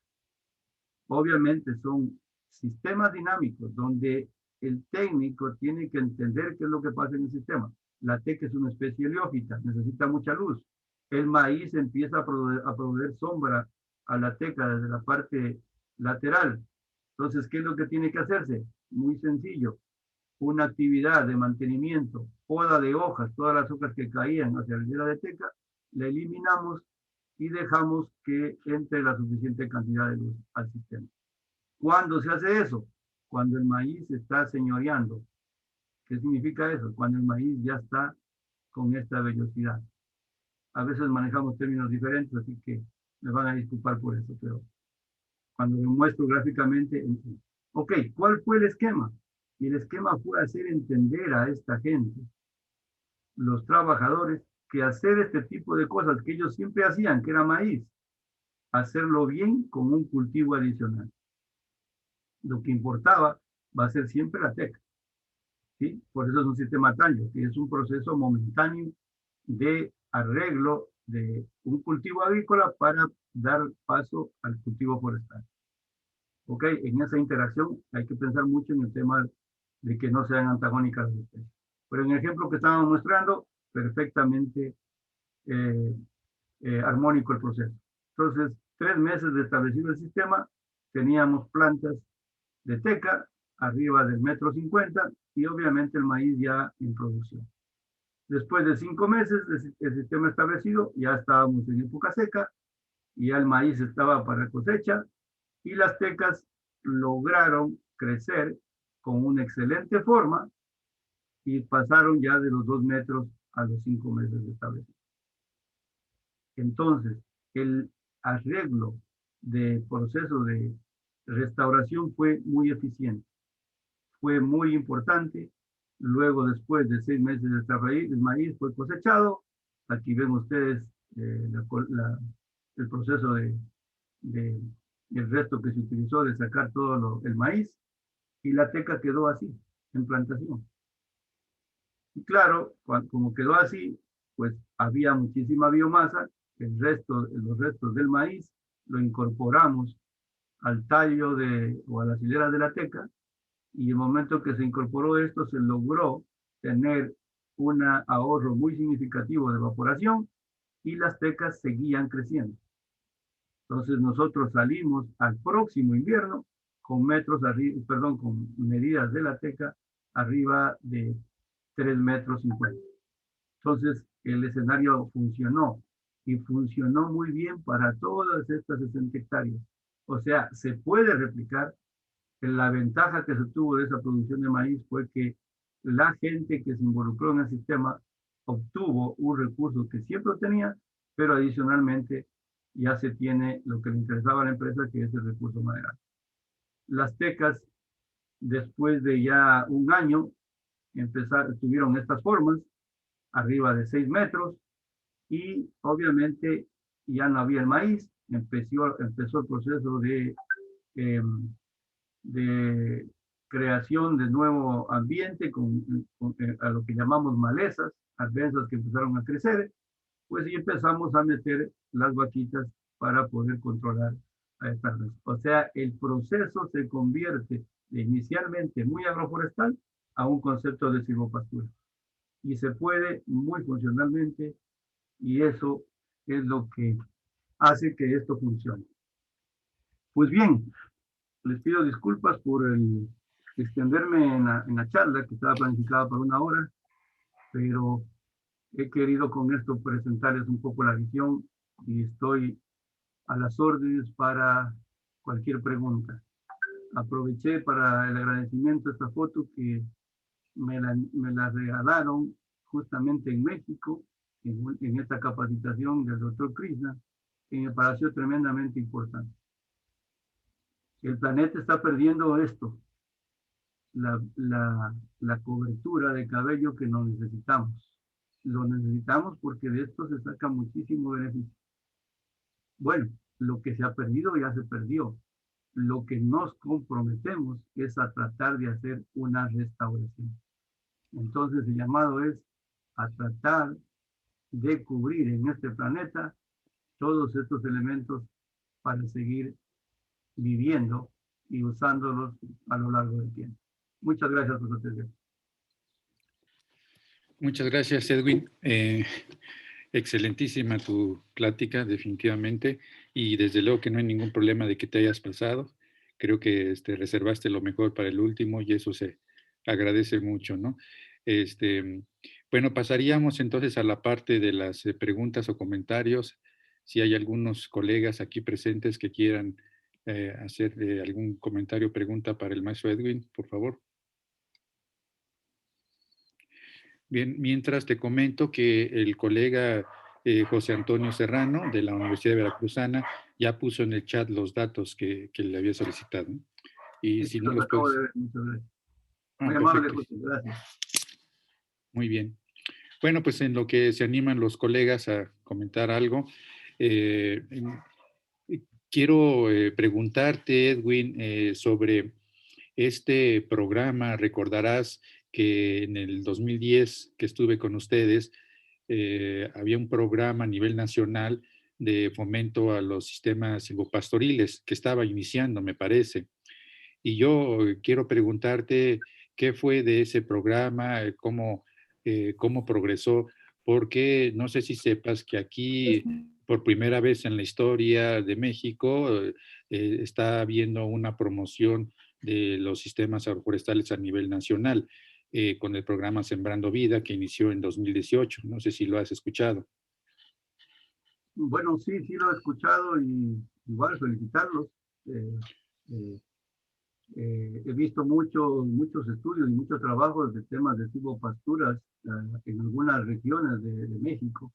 Obviamente son sistemas dinámicos donde el técnico tiene que entender qué es lo que pasa en el sistema. La teca es una especie heliófita, necesita mucha luz. El maíz empieza a proveer sombra a la teca desde la parte lateral. Entonces, ¿qué es lo que tiene que hacerse? Muy sencillo. Una actividad de mantenimiento, poda de hojas, todas las hojas que caían hacia la hilera de teca, la eliminamos y dejamos que entre la suficiente cantidad de luz al sistema. ¿Cuándo se hace eso? Cuando el maíz está señoreando. ¿Qué significa eso? Cuando el maíz ya está con esta vellosidad. A veces manejamos términos diferentes, así que me van a disculpar por eso, pero cuando lo muestro gráficamente, ok, ¿cuál fue el esquema? Y el esquema fue hacer entender a esta gente, los trabajadores, que hacer este tipo de cosas que ellos siempre hacían, que era maíz, hacerlo bien con un cultivo adicional. Lo que importaba va a ser siempre la teca. ¿Sí? Por eso es un sistema tallo, que es un proceso momentáneo de arreglo de un cultivo agrícola para dar paso al cultivo forestal. ¿Ok? En esa interacción hay que pensar mucho en el tema de que no sean antagónicas las especies. Pero en el ejemplo que estábamos mostrando, perfectamente armónico el proceso. Entonces, 3 meses de establecido el sistema, teníamos plantas de teca arriba del 1,50 m y obviamente el maíz ya en producción. Después de 5 meses el sistema establecido, ya estábamos en época seca y ya el maíz estaba para cosecha y las tecas lograron crecer con una excelente forma y pasaron ya de los 2 metros a los 5 meses de establecido. Entonces, el arreglo de proceso de restauración fue muy eficiente, fue muy importante. Luego, después de 6 meses de trabajar, el maíz fue cosechado. Aquí ven ustedes el proceso el resto que se utilizó de sacar todo el maíz y la teca quedó así, en plantación. Y claro, como quedó así, pues había muchísima biomasa, los restos del maíz lo incorporamos al tallo o a las hileras de la teca, y el momento que se incorporó esto se logró tener un ahorro muy significativo de evaporación y las tecas seguían creciendo. Entonces nosotros salimos al próximo invierno con metros arriba, perdón, con medidas de la teca arriba de 3,50 metros. Entonces el escenario funcionó y funcionó muy bien para todas estas 60 hectáreas. O sea, se puede replicar. La ventaja que se tuvo de esa producción de maíz fue que la gente que se involucró en el sistema obtuvo un recurso que siempre tenía, pero adicionalmente ya se tiene lo que le interesaba a la empresa, que es el recurso maderal. Las tecas, después de ya un año, tuvieron estas formas, arriba de 6 metros, y obviamente ya no había el maíz, empezó el proceso eh, de creación de nuevo ambiente a lo que llamamos malezas, advensas que empezaron a crecer, pues y empezamos a meter las vaquitas para poder controlar a estas reses. O sea, el proceso se convierte de inicialmente muy agroforestal a un concepto de silvopastura. Y se puede muy funcionalmente, y eso es lo que hace que esto funcione. Pues bien, les pido disculpas por extenderme en la charla que estaba planificada por 1 hora, pero he querido con esto presentarles un poco la visión y estoy a las órdenes para cualquier pregunta. Aproveché para el agradecimiento esta foto que me la regalaron justamente en México, en esta capacitación del doctor Krishna, que me pareció tremendamente importante. El planeta está perdiendo esto, la cobertura de cabello que nos necesitamos. Lo necesitamos porque de esto se saca muchísimo beneficio. Bueno, lo que se ha perdido ya se perdió. Lo que nos comprometemos es a tratar de hacer una restauración. Entonces el llamado es a tratar de cubrir en este planeta todos estos elementos para seguir viviendo y usándolos a lo largo del tiempo. Muchas gracias por su atención. Muchas gracias, Edwin. Excelentísima tu plática, definitivamente, y desde luego que no hay ningún problema de que te hayas pasado. Creo que reservaste lo mejor para el último y eso se agradece mucho, ¿no? Bueno, pasaríamos entonces a la parte de las preguntas o comentarios. Si hay algunos colegas aquí presentes que quieran hacer algún comentario o pregunta para el maestro Edwin, por favor. Bien, mientras te comento que el colega José Antonio Serrano de la Universidad Veracruzana ya puso en el chat los datos que le había solicitado. Y si no los acabo puedes... de ver, muchas gracias. Muy perfecto. amable, José, gracias. Muy bien. Bueno, pues en lo que se animan los colegas a comentar algo, quiero preguntarte, Edwin, sobre este programa. Recordarás que en el 2010 que estuve con ustedes, había un programa a nivel nacional de fomento a los sistemas silvopastoriles que estaba iniciando, me parece. Y yo quiero preguntarte qué fue de ese programa, cómo progresó, porque no sé si sepas que aquí, por primera vez en la historia de México, está habiendo una promoción de los sistemas agroforestales a nivel nacional, con el programa Sembrando Vida, que inició en 2018. No sé si lo has escuchado. Bueno, sí, sí lo he escuchado y igual felicitarlos. He visto muchos estudios y muchos trabajos de temas de silvopasturas en algunas regiones de México.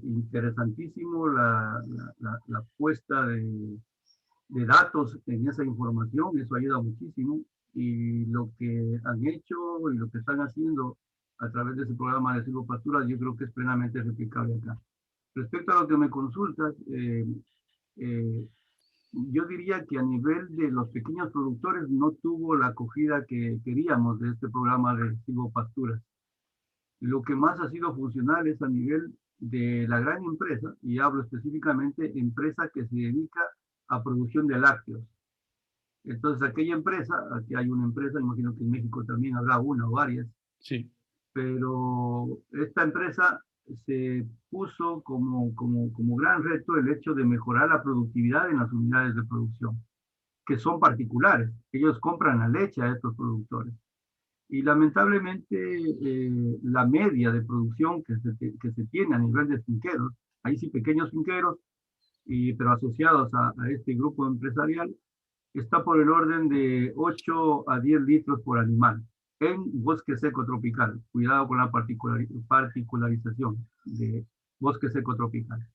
Interesantísimo la puesta de datos en esa información, eso ayuda muchísimo. Y lo que han hecho y lo que están haciendo a través de ese programa de silvopasturas, yo creo que es plenamente replicable acá. Respecto a lo que me consultas, yo diría que a nivel de los pequeños productores no tuvo la acogida que queríamos de este programa de silvopasturas. Lo que más ha sido funcional es a nivel de la gran empresa, y hablo específicamente empresa que se dedica a producción de lácteos. Entonces, aquella empresa, aquí hay una empresa, imagino que en México también habrá una o varias, Sí, pero esta empresa se puso como gran reto el hecho de mejorar la productividad en las unidades de producción, que son particulares. Ellos compran la leche a estos productores. Y lamentablemente la media de producción que se tiene a nivel de finqueros, ahí sí pequeños finqueros, pero asociados a este grupo empresarial, está por el orden de 8 a 10 litros por animal en bosque seco tropical. Cuidado con la particularización de bosque seco tropical.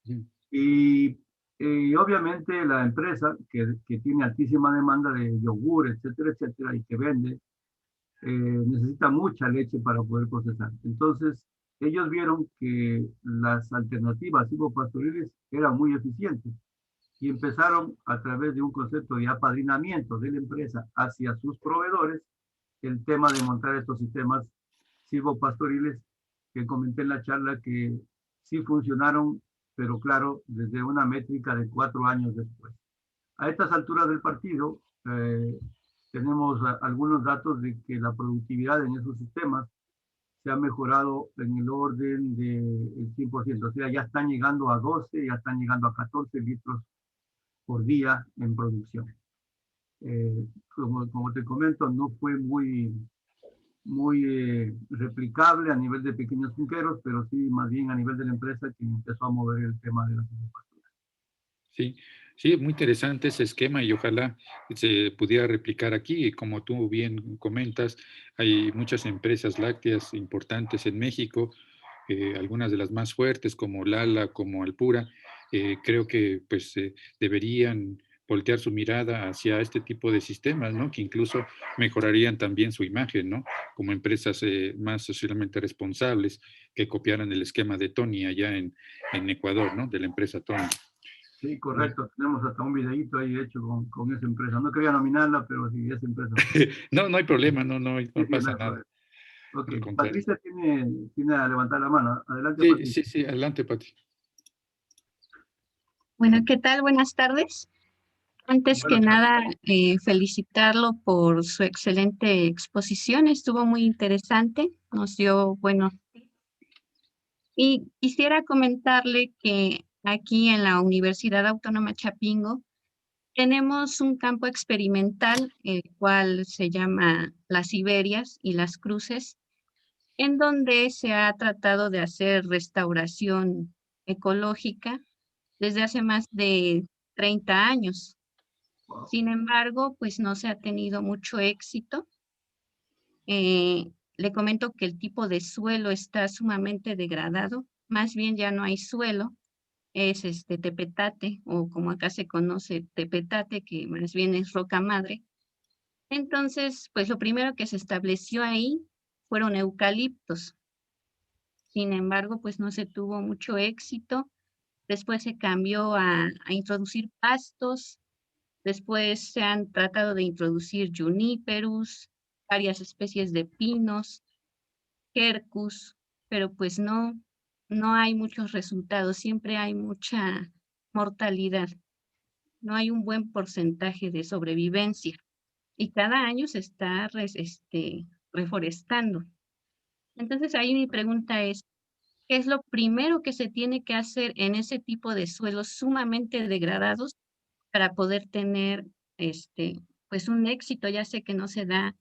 sí, Y, obviamente la empresa que tiene altísima demanda de yogur, etcétera, etcétera, y que vende, necesita mucha leche para poder procesar. Entonces, ellos vieron que las alternativas pastoriles eran muy eficientes y empezaron a través de un concepto de apadrinamiento de la empresa hacia sus proveedores, el tema de montar estos sistemas silvopastoriles que comenté en la charla que sí funcionaron, pero claro, desde una métrica de 4 años después. A estas alturas del partido, tenemos algunos datos de que la productividad en esos sistemas se ha mejorado en el orden del 100%. O sea, ya están llegando a 12, ya están llegando a 14 litros por día en producción. Como te comento, no fue muy replicable a nivel de pequeños finqueros, pero sí más bien a nivel de la empresa que empezó a mover el tema de la silvopastura. sí. Sí, muy interesante ese esquema y ojalá se pudiera replicar aquí. Y como tú bien comentas, hay muchas empresas lácteas importantes en México, algunas de las más fuertes como Lala, como Alpura. Creo que pues deberían voltear su mirada hacia este tipo de sistemas, ¿no? Que incluso mejorarían también su imagen, ¿no? Como empresas más socialmente responsables que copiaran el esquema de Tony allá en Ecuador, ¿no? De la empresa Tony. Sí, correcto. Tenemos hasta un videíto ahí hecho con esa empresa. No quería nominarla, pero sí, esa empresa. No, no hay problema, Sí, no sí, no pasa hay nada, problema. Ok, al contrario. Patricia tiene a levantar la mano. Adelante, Sí, Patricia. sí, sí, adelante, Pati. Bueno, ¿qué tal? Buenas tardes. Antes que Buenas tardes. nada, felicitarlo por su excelente exposición. Estuvo muy interesante, nos dio buenos tips. Y quisiera comentarle que aquí en la Universidad Autónoma Chapingo tenemos un campo experimental, el cual se llama Las Iberias y las Cruces, en donde se ha tratado de hacer restauración ecológica desde hace más de 30 años. Wow. Sin embargo, pues no se ha tenido mucho éxito. Le comento que el tipo de suelo está sumamente degradado, más bien ya no hay suelo, es este tepetate o como acá se conoce tepetate, que más bien es roca madre. Entonces, pues lo primero que se estableció ahí fueron eucaliptos. Sin embargo, pues no se tuvo mucho éxito. Después se cambió a introducir pastos. Después se han tratado de introducir juniperus, varias especies de pinos, quercus, pero pues no hay muchos resultados, siempre hay mucha mortalidad, no hay un buen porcentaje de sobrevivencia y cada año se está reforestando. Entonces ahí mi pregunta es, ¿qué es lo primero que se tiene que hacer en ese tipo de suelos sumamente degradados para poder tener pues un éxito? Ya sé que no se da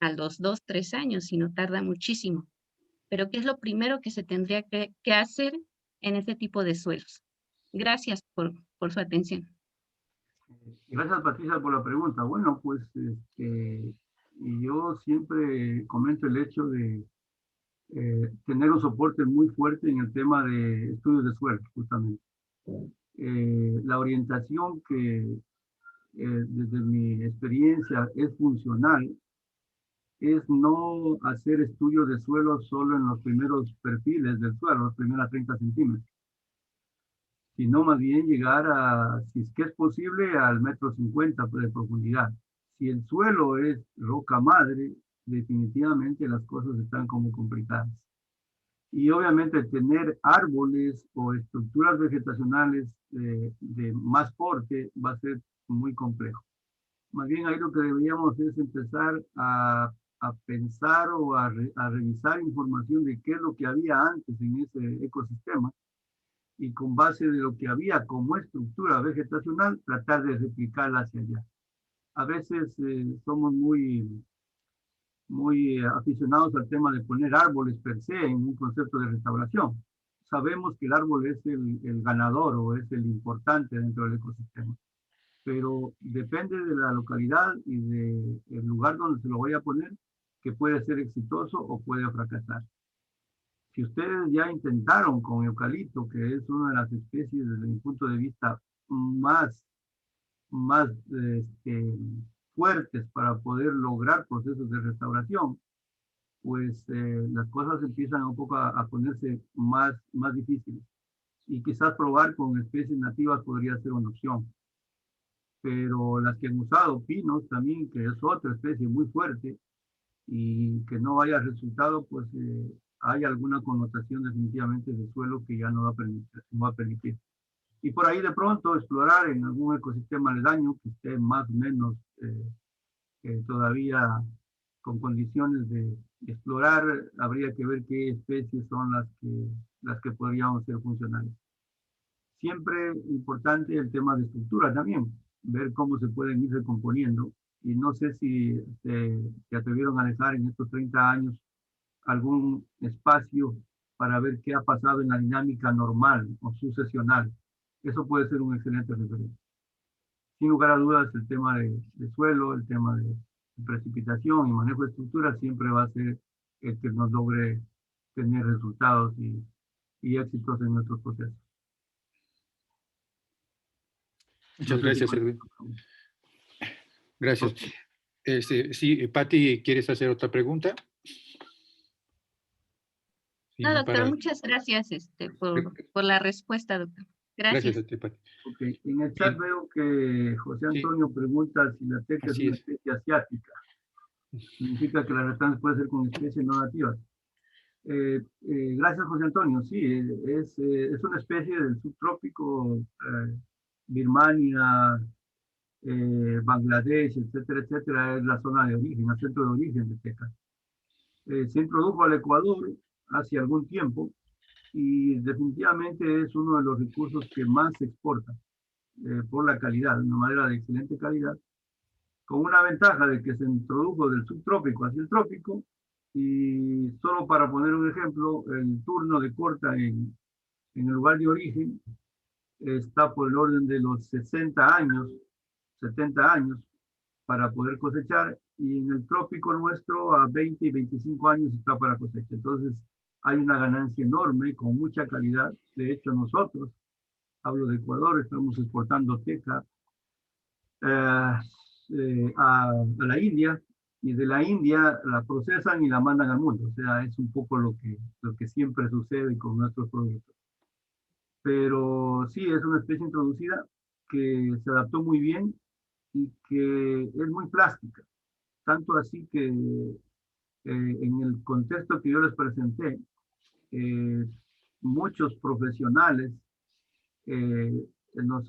a los 2, 3 años, sino tarda muchísimo. Pero ¿qué es lo primero que se tendría que hacer en este tipo de suelos? Gracias por su atención. Gracias, Patricia, por la pregunta. Bueno, pues yo siempre comento el hecho de tener un soporte muy fuerte en el tema de estudios de suelo, justamente. La orientación que desde mi experiencia es funcional es no hacer estudios de suelo solo en los primeros perfiles del suelo, los primeros 30 centímetros, sino más bien llegar a, si es que es posible, al 1,50 m de profundidad. Si el suelo es roca madre, definitivamente las cosas están como complicadas. Y obviamente tener árboles o estructuras vegetacionales de más porte va a ser muy complejo. Más bien ahí lo que deberíamos es empezar a pensar o a revisar información de qué es lo que había antes en ese ecosistema y con base de lo que había como estructura vegetacional, tratar de replicarla hacia allá. A veces somos muy aficionados al tema de poner árboles per se en un concepto de restauración. Sabemos que el árbol es el ganador o es el importante dentro del ecosistema, pero depende de la localidad y del lugar donde se lo vaya a poner, que puede ser exitoso o puede fracasar. Si ustedes ya intentaron con eucalipto, que es una de las especies desde mi punto de vista más fuertes para poder lograr procesos de restauración, pues las cosas empiezan un poco a ponerse más difíciles. Y quizás probar con especies nativas podría ser una opción. Pero las que han usado, pinos también, que es otra especie muy fuerte, y que no haya resultado, pues hay alguna connotación definitivamente de suelo que ya no va a permitir. Y por ahí de pronto explorar en algún ecosistema aledaño que esté más o menos todavía con condiciones de explorar, habría que ver qué especies son las que podrían ser funcionales. Siempre importante el tema de estructura también, ver cómo se pueden ir recomponiendo. Y no sé si se atrevieron a dejar en estos 30 años algún espacio para ver qué ha pasado en la dinámica normal o sucesional. Eso puede ser un excelente referente. Sin lugar a dudas, el tema de suelo, el tema de precipitación y manejo de estructura siempre va a ser el que nos logre tener resultados y éxitos en nuestros procesos. Muchas gracias, Edwin. Gracias. Sí, Patti, ¿quieres hacer otra pregunta? Sí, no, doctor, muchas gracias por la respuesta, doctor. Gracias. Gracias a ti, Patti. Okay. En el chat veo que José Antonio pregunta si la teca es una especie asiática. Significa que la restantes puede ser con especies no nativas. Gracias, José Antonio. Sí, es una especie del subtrópico, Birmania, Bangladesh, etcétera, es la zona de origen, el centro de origen de teca. Se introdujo al Ecuador hace algún tiempo y definitivamente es uno de los recursos que más se exporta por la calidad, una madera de excelente calidad, con una ventaja de que se introdujo del subtrópico hacia el trópico. Y solo para poner un ejemplo, el turno de corta en el lugar de origen está por el orden de los 60 años, 70 años para poder cosechar, y en el trópico nuestro a 20 y 25 años está para cosecha. Entonces hay una ganancia enorme con mucha calidad. De hecho, nosotros, hablo de Ecuador, estamos exportando teca a la India, y de la India la procesan y la mandan al mundo. O sea, es un poco lo que siempre sucede con nuestros productos. Pero sí, es una especie introducida que se adaptó muy bien y que es muy plástica. Tanto así que en el contexto que yo les presenté, muchos profesionales nos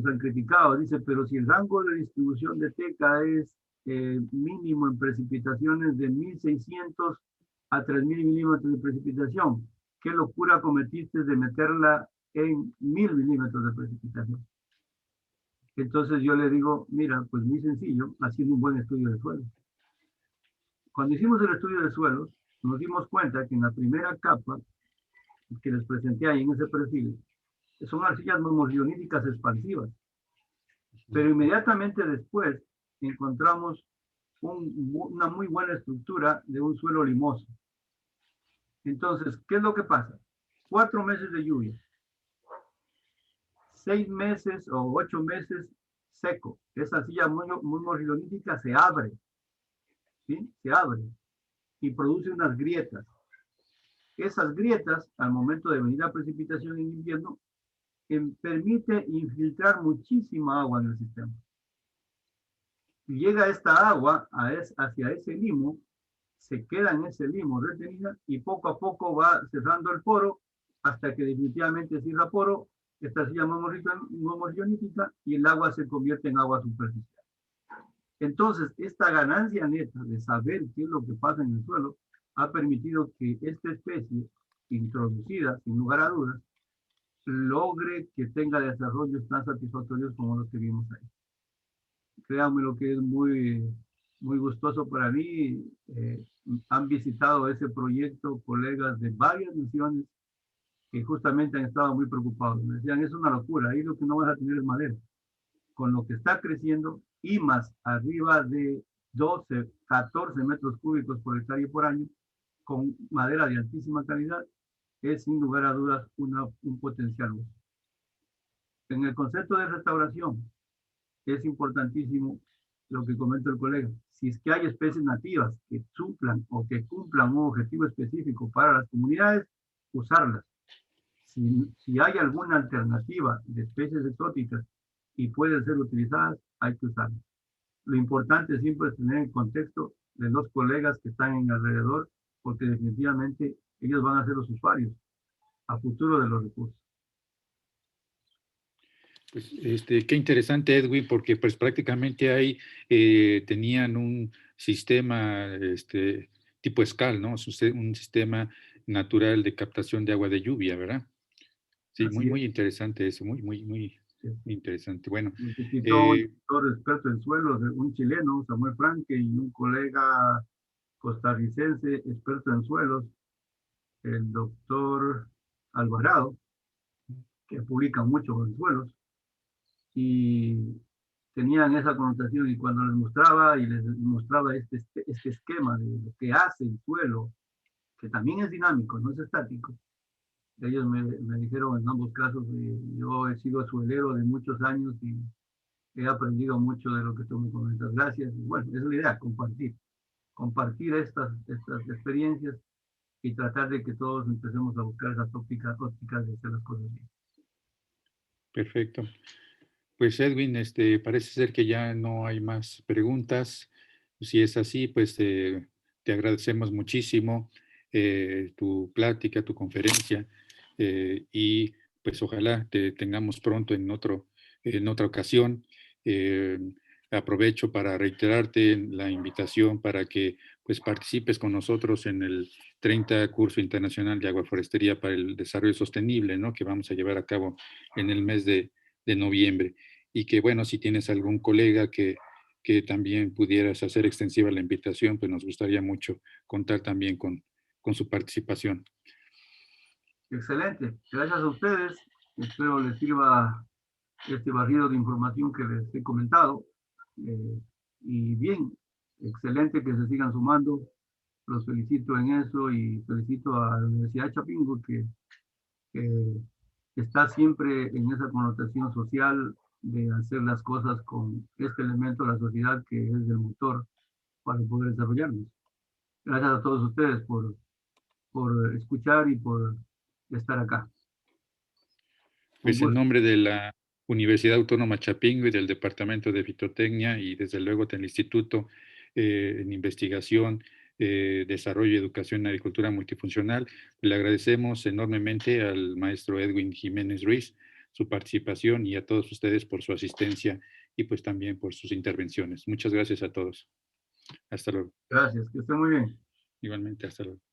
han criticado. Dice, pero si el rango de distribución de teca es mínimo en precipitaciones de 1.600 a 3.000 milímetros de precipitación, ¿qué locura cometiste de meterla en 1.000 milímetros de precipitación? Entonces yo le digo, mira, pues muy sencillo, haciendo un buen estudio de suelos. Cuando hicimos el estudio de suelos, nos dimos cuenta que en la primera capa que les presenté ahí en ese perfil, son arcillas morfogioníticas expansivas. Pero inmediatamente después encontramos una muy buena estructura de un suelo limoso. Entonces, ¿qué es lo que pasa? 4 meses de lluvia, 6 meses o 8 meses seco. Esa arcilla morfogionítica se abre, ¿sí? Se abre y produce unas grietas. Esas grietas, al momento de venir la precipitación en invierno, permite infiltrar muchísima agua en el sistema. Y llega esta agua hacia ese limo se queda en ese limbo retenida y poco a poco va cerrando el poro hasta que definitivamente cierra poro, esta se llama homogeneítica y el agua se convierte en agua superficial. Entonces, esta ganancia neta de saber qué es lo que pasa en el suelo ha permitido que esta especie introducida, sin lugar a dudas, logre que tenga desarrollos tan satisfactorios como los que vimos ahí. Créanme lo que es muy, muy gustoso para mí. Han visitado ese proyecto colegas de varias naciones que justamente han estado muy preocupados. Me decían, es una locura, ahí lo que no vas a tener es madera. Con lo que está creciendo y más arriba de 12, 14 metros cúbicos por hectárea por año, con madera de altísima calidad, es sin lugar a dudas un potencial uso. En el concepto de restauración, es importantísimo lo que comenta el colega. Si es que hay especies nativas que suplan o que cumplan un objetivo específico para las comunidades, usarlas. Si hay alguna alternativa de especies exóticas y pueden ser utilizadas, hay que usarlas. Lo importante siempre es tener el contexto de los colegas que están en alrededor, porque definitivamente ellos van a ser los usuarios a futuro de los recursos. Pues, qué interesante, Edwin, porque pues prácticamente ahí tenían un sistema tipo SCAL, ¿no? Un sistema natural de captación de agua de lluvia, ¿verdad? Sí, muy interesante eso, muy interesante. Bueno. Necesitó un doctor experto en suelos, un chileno, Samuel Franque, y un colega costarricense experto en suelos, el doctor Alvarado, que publica mucho en suelos, y tenían esa connotación, y cuando les mostraba este esquema de lo que hace el suelo, que también es dinámico, no es estático, ellos me dijeron en ambos casos, yo he sido suelero de muchos años y he aprendido mucho de lo que tú me comentas. Gracias. Y bueno, esa es la idea, compartir estas experiencias y tratar de que todos empecemos a buscar esas ópticas de hacer las cosas bien. Perfecto. Pues Edwin, parece ser que ya no hay más preguntas. Si es así, pues te agradecemos muchísimo tu plática, tu conferencia, y pues ojalá te tengamos pronto en otra ocasión. Aprovecho para reiterarte la invitación para que pues participes con nosotros en el 30 Curso Internacional de Agroforestería para el Desarrollo Sostenible, ¿no? Que vamos a llevar a cabo en el mes de noviembre. Y que, bueno, si tienes algún colega que también pudieras hacer extensiva la invitación, pues nos gustaría mucho contar también con su participación. Excelente. Gracias a ustedes. Espero les sirva este barrido de información que les he comentado. Y bien, excelente que se sigan sumando. Los felicito en eso y felicito a la Universidad de Chapingo que está siempre en esa connotación social de hacer las cosas con este elemento de la sociedad que es el motor para poder desarrollarnos. Gracias a todos ustedes por escuchar y por estar acá. Pues en nombre de la Universidad Autónoma Chapingo y del Departamento de Fitotecnia y desde luego del Instituto en Investigación, Desarrollo y Educación en Agricultura Multifuncional, le agradecemos enormemente al maestro Edwin Jiménez Ruiz su participación y a todos ustedes por su asistencia y pues también por sus intervenciones. Muchas gracias a todos. Hasta luego. Gracias, que estén muy bien. Igualmente, hasta luego.